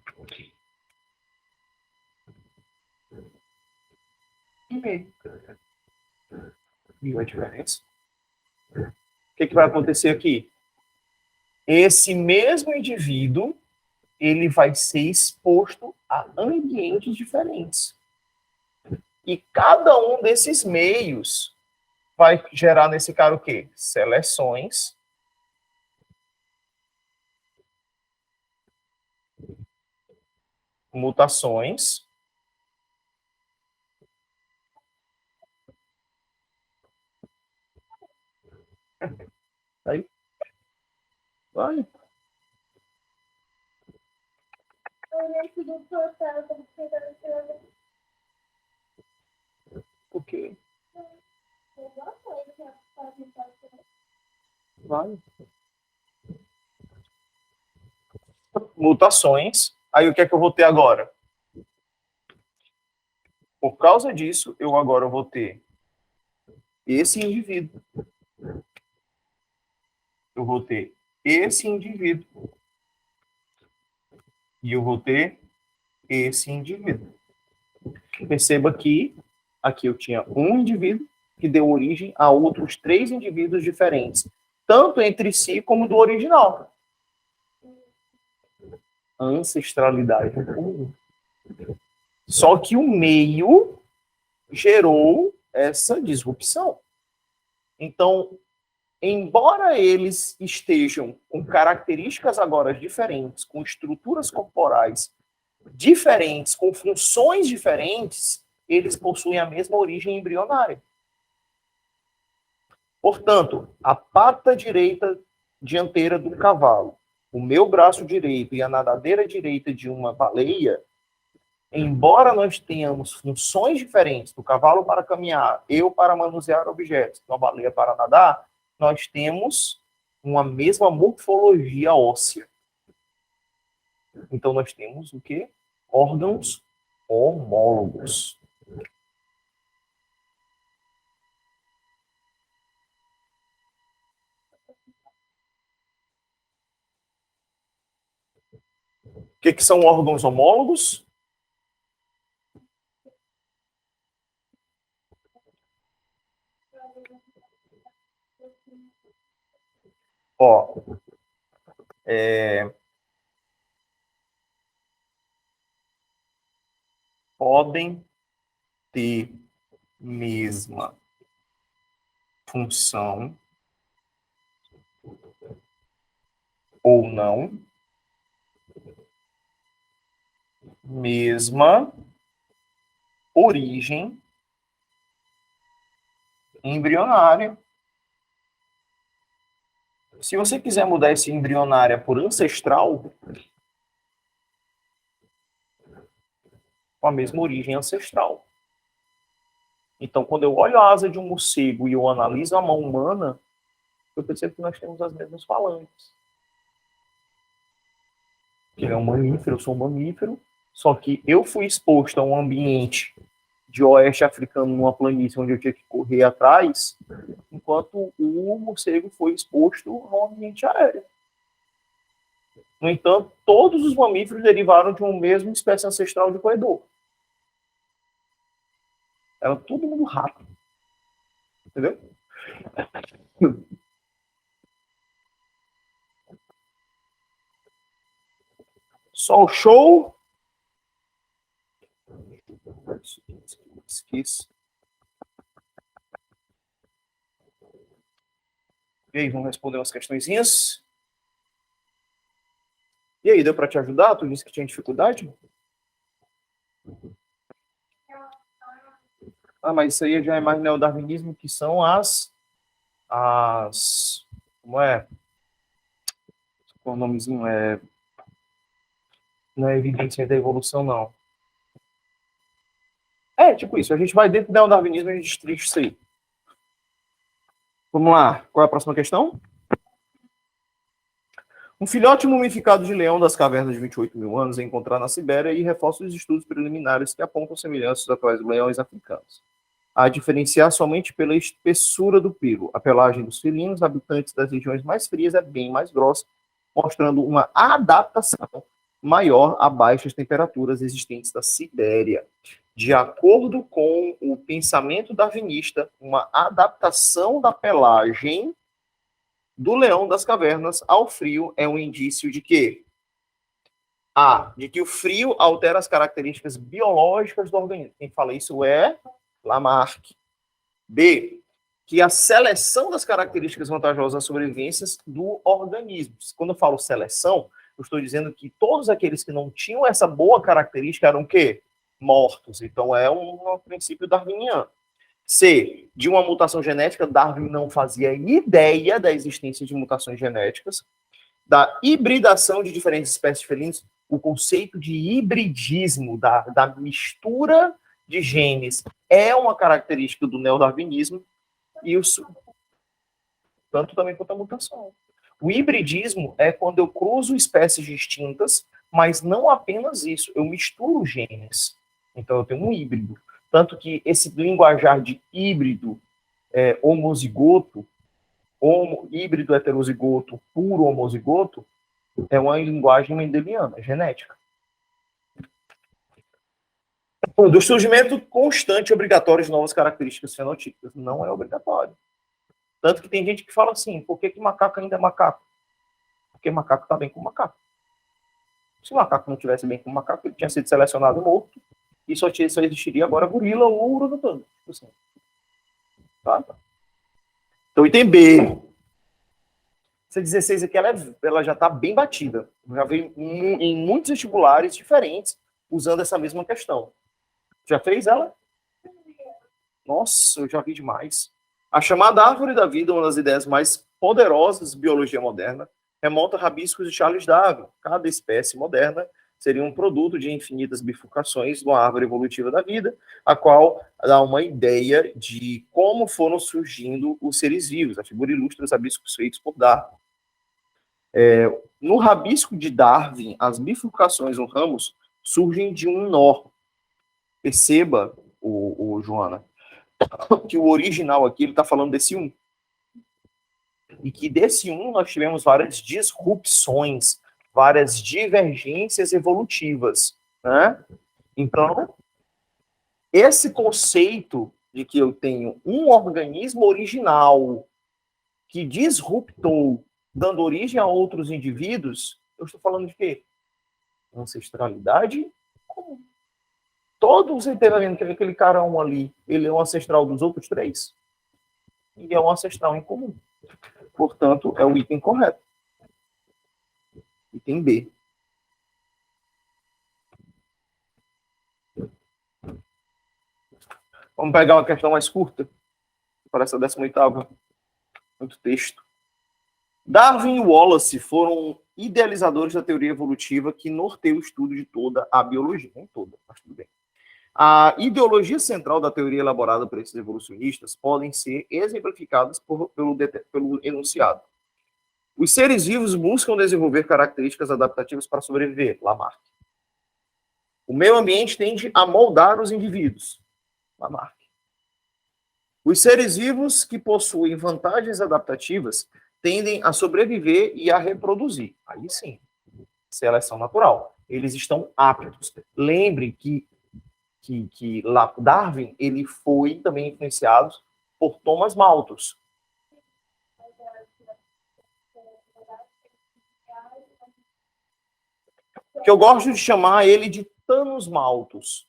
Viu a diferença? O que vai acontecer aqui? Esse mesmo indivíduo, ele vai ser exposto a ambientes diferentes. E cada um desses meios vai gerar nesse cara o quê? Seleções, mutações, aí vai. Por quê? Vai. Mutações. Aí o que é que eu vou ter agora? Por causa disso, eu agora vou ter esse indivíduo. Eu vou ter esse indivíduo. E eu vou ter esse indivíduo. Perceba que aqui eu tinha um indivíduo que deu origem a outros 3 indivíduos diferentes, tanto entre si como do original. Ancestralidade comum. Só que o meio gerou essa disrupção. Então, embora eles estejam com características agora diferentes, com estruturas corporais diferentes, com funções diferentes, eles possuem a mesma origem embrionária. Portanto, a pata direita dianteira do cavalo, o meu braço direito e a nadadeira direita de uma baleia, embora nós tenhamos funções diferentes, do cavalo para caminhar, eu para manusear objetos, a baleia para nadar, nós temos uma mesma morfologia óssea. Então, nós temos o quê? Órgãos homólogos. O que são órgãos homólogos? Ó, podem ter mesma função ou não, mesma origem embrionária. Se você quiser mudar esse embrionária por ancestral, com a mesma origem ancestral. Então, quando eu olho a asa de um morcego e eu analiso a mão humana, eu percebo que nós temos as mesmas falanges. Ele é um mamífero, eu sou um mamífero, só que eu fui exposto a um ambiente de oeste africano numa planície onde eu tinha que correr atrás, enquanto o morcego foi exposto a um ambiente aéreo. No entanto, todos os mamíferos derivaram de uma mesma espécie ancestral de roedor. Era todo mundo rato. Entendeu? Só o show. Esqueci. E aí, vamos responder umas questõezinhas? E aí, deu para te ajudar? Tu disse que tinha dificuldade? Ah, mas isso aí já é mais neodarwinismo, que são as como é? Qual o nomezinho? Não é evidência da evolução, não. É, tipo isso. A gente vai dentro do neodarwinismo e a gente destrincha isso aí. Vamos lá. Qual é a próxima questão? Um filhote mumificado de leão das cavernas de 28 mil anos é encontrado na Sibéria e reforça os estudos preliminares que apontam semelhanças atuais dos leões africanos. A diferenciar somente pela espessura do pelo. A pelagem dos felinos habitantes das regiões mais frias é bem mais grossa, mostrando uma adaptação maior a baixas temperaturas existentes da Sibéria. De acordo com o pensamento darwinista, uma adaptação da pelagem do leão das cavernas ao frio é um indício de quê? A, de que o frio altera as características biológicas do organismo. Quem fala isso é Lamarck. B, que a seleção das características vantajosas às sobrevivências do organismo. Quando eu falo seleção, eu estou dizendo que todos aqueles que não tinham essa boa característica eram o quê? Mortos. Então é um princípio darwiniano. C, de uma mutação genética, Darwin não fazia ideia da existência de mutações genéticas. Da hibridação de diferentes espécies de felinos, o conceito de hibridismo, da mistura de genes, é uma característica do neodarwinismo, e isso, tanto também quanto a mutação. O hibridismo é quando eu cruzo espécies distintas, mas não apenas isso, eu misturo genes. Então eu tenho um híbrido. Tanto que esse linguajar de híbrido homozigoto, híbrido heterozigoto, puro homozigoto, é uma linguagem mendeliana, genética. Do surgimento constante e obrigatório de novas características fenotípicas. Não é obrigatório. Tanto que tem gente que fala assim, por que macaco ainda é macaco? Porque macaco está bem com macaco. Se o macaco não estivesse bem com o macaco, ele tinha sido selecionado morto, e só existiria agora gorila ou orangotango. Assim. Tá? Então, item B. Essa 16 aqui, ela já está bem batida. Já veio em muitos vestibulares diferentes usando essa mesma questão. Já fez ela? Nossa, eu já vi demais. A chamada árvore da vida, uma das ideias mais poderosas de biologia moderna, remonta a rabiscos de Charles Darwin. Cada espécie moderna seria um produto de infinitas bifurcações de uma árvore evolutiva da vida, a qual dá uma ideia de como foram surgindo os seres vivos. A figura ilustra os rabiscos feitos por Darwin. No rabisco de Darwin, as bifurcações ou ramos surgem de um nó. Perceba, Joana, que o original aqui ele está falando desse um. E que desse um nós tivemos várias disrupções, várias divergências evolutivas, né? Então, esse conceito de que eu tenho um organismo original que disruptou, dando origem a outros indivíduos, eu estou falando de quê? Ancestralidade comum. Todos entendem que aquele carão ali, ele é um ancestral dos outros três? E é um ancestral em comum. Portanto, é o item correto. Item B. Vamos pegar uma questão mais curta, para essa 18ª. Muito texto. Darwin e Wallace foram idealizadores da teoria evolutiva que norteia o estudo de toda a biologia. Nem toda, mas tudo bem. A ideologia central da teoria elaborada por esses evolucionistas podem ser exemplificadas pelo enunciado. Os seres vivos buscam desenvolver características adaptativas para sobreviver, Lamarck. O meio ambiente tende a moldar os indivíduos, Lamarck. Os seres vivos que possuem vantagens adaptativas tendem a sobreviver e a reproduzir. Aí sim, seleção natural. Eles estão aptos. Lembrem que Darwin ele foi também influenciado por Thomas Malthus. Que eu gosto de chamar ele de Thanos Malthus.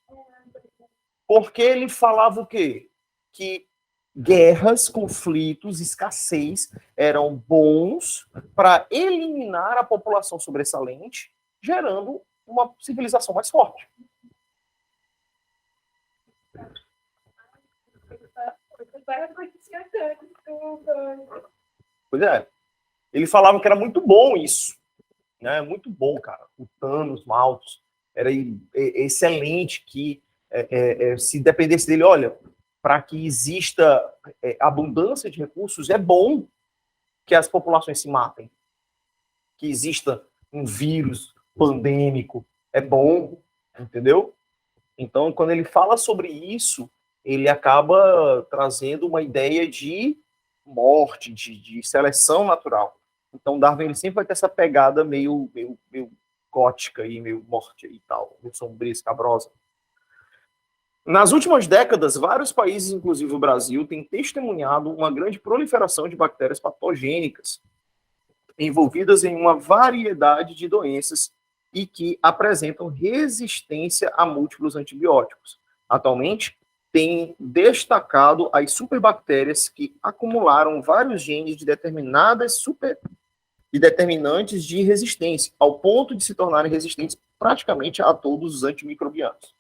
Porque ele falava o quê? Que guerras, conflitos, escassez eram bons para eliminar a população sobressalente, gerando uma civilização mais forte. Pois é. Ele falava que era muito bom isso. Né? Muito bom, cara. O Thanos, Malthus, era excelente que se dependesse dele, olha, para que exista abundância de recursos, é bom que as populações se matem. Que exista um vírus pandêmico, é bom, entendeu? Então, quando ele fala sobre isso, ele acaba trazendo uma ideia de morte, de seleção natural. Então, Darwin ele sempre vai ter essa pegada meio gótica, e meio morte e tal, meio sombria, escabrosa. Nas últimas décadas, vários países, inclusive o Brasil, têm testemunhado uma grande proliferação de bactérias patogênicas envolvidas em uma variedade de doenças e que apresentam resistência a múltiplos antibióticos. Atualmente, tem destacado as superbactérias que acumularam vários genes de determinantes de resistência, ao ponto de se tornarem resistentes praticamente a todos os antimicrobianos.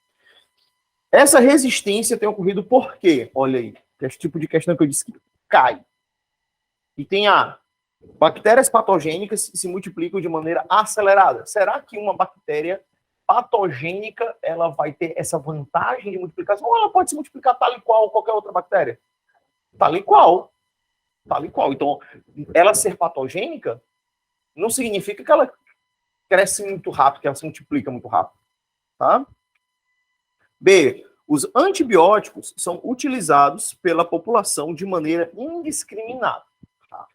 Essa resistência tem ocorrido por quê? Olha aí, que é esse tipo de questão que eu disse que cai. E tem bactérias patogênicas se multiplicam de maneira acelerada. Será que uma bactéria patogênica ela vai ter essa vantagem de multiplicação ou ela pode se multiplicar tal e qual qualquer outra bactéria? Tal e qual. Tal e qual. Então, ela ser patogênica não significa que ela cresce muito rápido, que ela se multiplica muito rápido. Tá? B. Os antibióticos são utilizados pela população de maneira indiscriminada. Tá?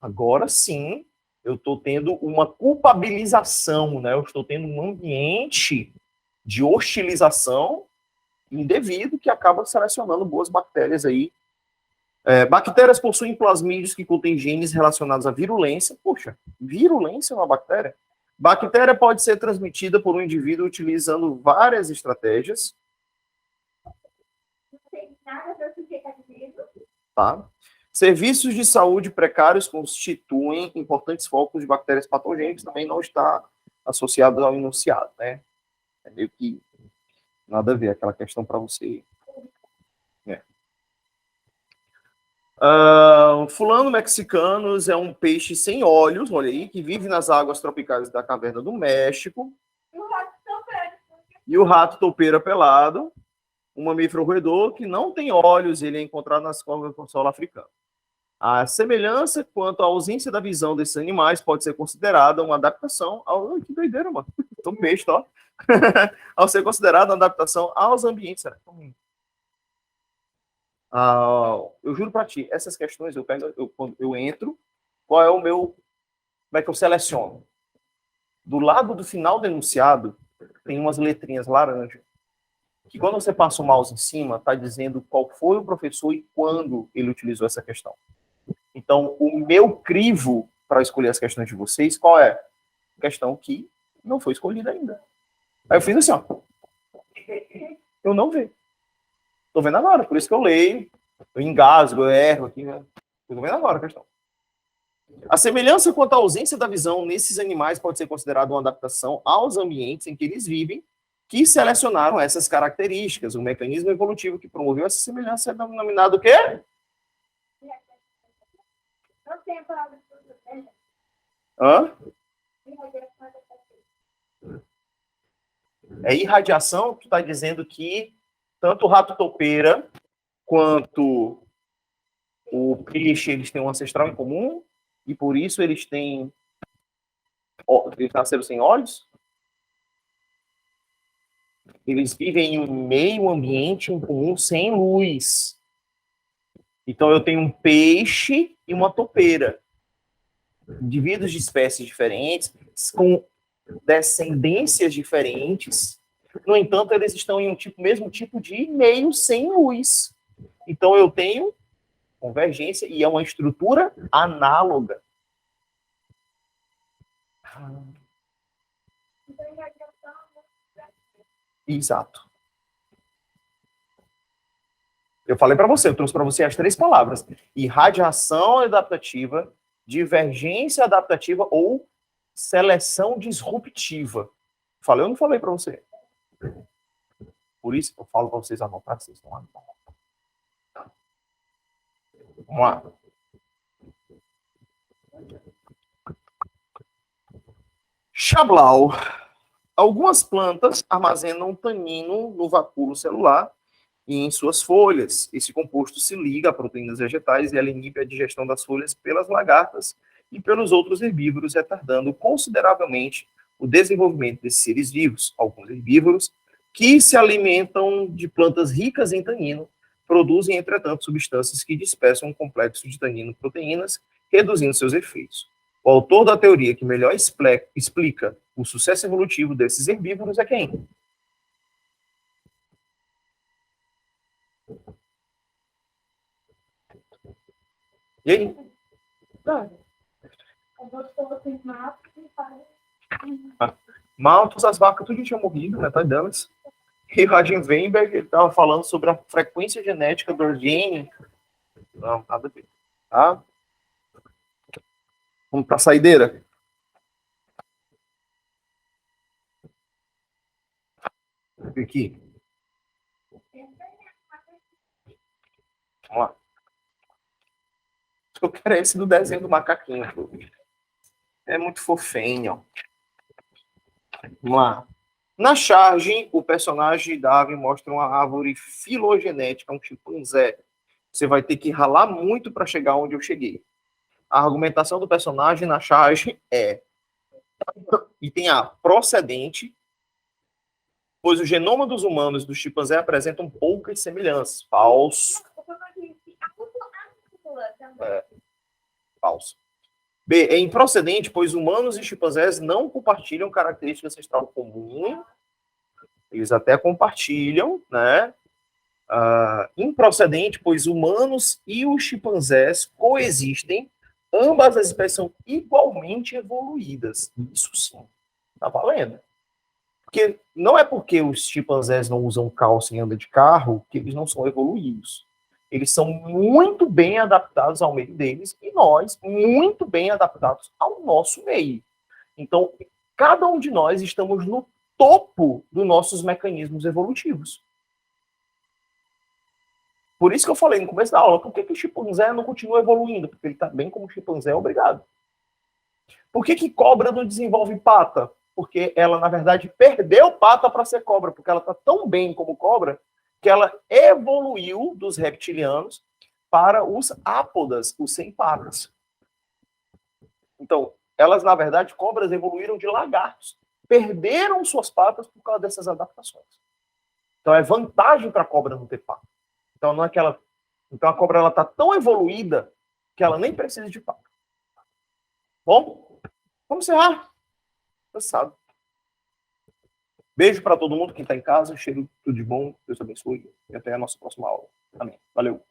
Agora sim, eu estou tendo uma culpabilização, né? Eu estou tendo um ambiente de hostilização indevido que acaba selecionando boas bactérias aí. Bactérias possuem plasmídios que contêm genes relacionados à virulência. Poxa, virulência é uma bactéria? Bactéria pode ser transmitida por um indivíduo utilizando várias estratégias. Tá? Serviços de saúde precários constituem importantes focos de bactérias patogênicas, também não está associado ao enunciado, né? É meio que nada a ver aquela questão para você. Fulano mexicanos é um peixe sem olhos, olha aí, que vive nas águas tropicais da caverna do México. E o rato topeira pelado, um mamífero roedor que não tem olhos, ele é encontrado nas covas do solo africano. A semelhança quanto à ausência da visão desses animais pode ser considerada uma adaptação ao... Que doideira, mano. Tô besta, ó. Ao ser considerada uma adaptação aos ambientes. Eu juro para ti, essas questões quando eu entro, qual é o meu... Como é que eu seleciono? Do lado do final do enunciado, tem umas letrinhas laranja, que quando você passa o mouse em cima, está dizendo qual foi o professor e quando ele utilizou essa questão. Então, o meu crivo para escolher as questões de vocês, qual é? Questão que não foi escolhida ainda. Aí eu fiz assim, ó. Eu não vejo. Estou vendo agora, por isso que eu leio, eu engasgo, eu erro aqui. Né? Estou vendo agora a questão. A semelhança quanto à ausência da visão nesses animais pode ser considerada uma adaptação aos ambientes em que eles vivem, que selecionaram essas características. O mecanismo evolutivo que promoveu essa semelhança é denominado o quê? Hã? É irradiação, tu está dizendo que tanto o rato topeira quanto o peixe, eles têm um ancestral em comum e por isso eles nasceram sem olhos? Eles vivem em um meio ambiente em comum sem luz. Então eu tenho um peixe e uma topeira. Indivíduos de espécies diferentes, com descendências diferentes. No entanto, eles estão em mesmo tipo de meio sem luz. Então eu tenho convergência e é uma estrutura análoga. Exato. Eu falei para você, eu trouxe para você as 3 palavras: irradiação adaptativa, divergência adaptativa ou seleção disruptiva. Falei ou não falei para você? Por isso eu falo para vocês anotar, vocês estão anotando. Vamos lá. Chablau. Algumas plantas armazenam tanino no vacúolo celular e em suas folhas. Esse composto se liga a proteínas vegetais e ela inibe a digestão das folhas pelas lagartas e pelos outros herbívoros, retardando consideravelmente o desenvolvimento desses seres vivos. Alguns herbívoros que se alimentam de plantas ricas em tanino produzem, entretanto, substâncias que dispersam um complexo de tanino-proteínas, reduzindo seus efeitos. O autor da teoria que melhor explica o sucesso evolutivo desses herbívoros é quem? E aí? Malthus, as vacas, tudo tinha morrido, metade delas. E o Radim Weinberg, ele estava falando sobre a frequência genética do gene. Não, nada a ver. Tá? Vamos para a saideira. Aqui. Vamos lá. Eu quero esse do desenho do macaquinho. É muito fofinho. Vamos lá. Na charge, o personagem Darwin mostra uma árvore filogenética, um chimpanzé. Você vai ter que ralar muito para chegar onde eu cheguei. A argumentação do personagem na charge é: item A, procedente, pois o genoma dos humanos e dos chimpanzés apresentam poucas semelhanças. Falso. Falso. B, é improcedente, pois humanos e chimpanzés não compartilham características ancestral comum. Eles até compartilham, né? Improcedente, pois humanos e os chimpanzés coexistem. Ambas as espécies são igualmente evoluídas. Isso sim, tá valendo. Porque não é porque os chimpanzés não usam calça e andam de carro que eles não são evoluídos. Eles são muito bem adaptados ao meio deles e nós muito bem adaptados ao nosso meio. Então, cada um de nós estamos no topo dos nossos mecanismos evolutivos. Por isso que eu falei no começo da aula, por que o chimpanzé não continua evoluindo? Porque ele está bem como chimpanzé, obrigado. Por que cobra não desenvolve pata? porque ela, na verdade, perdeu pata para ser cobra, porque ela está tão bem como cobra que ela evoluiu dos reptilianos para os ápodas, os sem patas. Então, elas, na verdade, cobras evoluíram de lagartos. Perderam suas patas por causa dessas adaptações. Então, é vantagem para a cobra não ter pata. Então, não é que ela... Então, a cobra está tão evoluída que ela nem precisa de pata. Bom, vamos encerrar. Cansado. Beijo para todo mundo que está em casa. Cheiro tudo de bom. Deus abençoe. E até a nossa próxima aula. Amém. Valeu.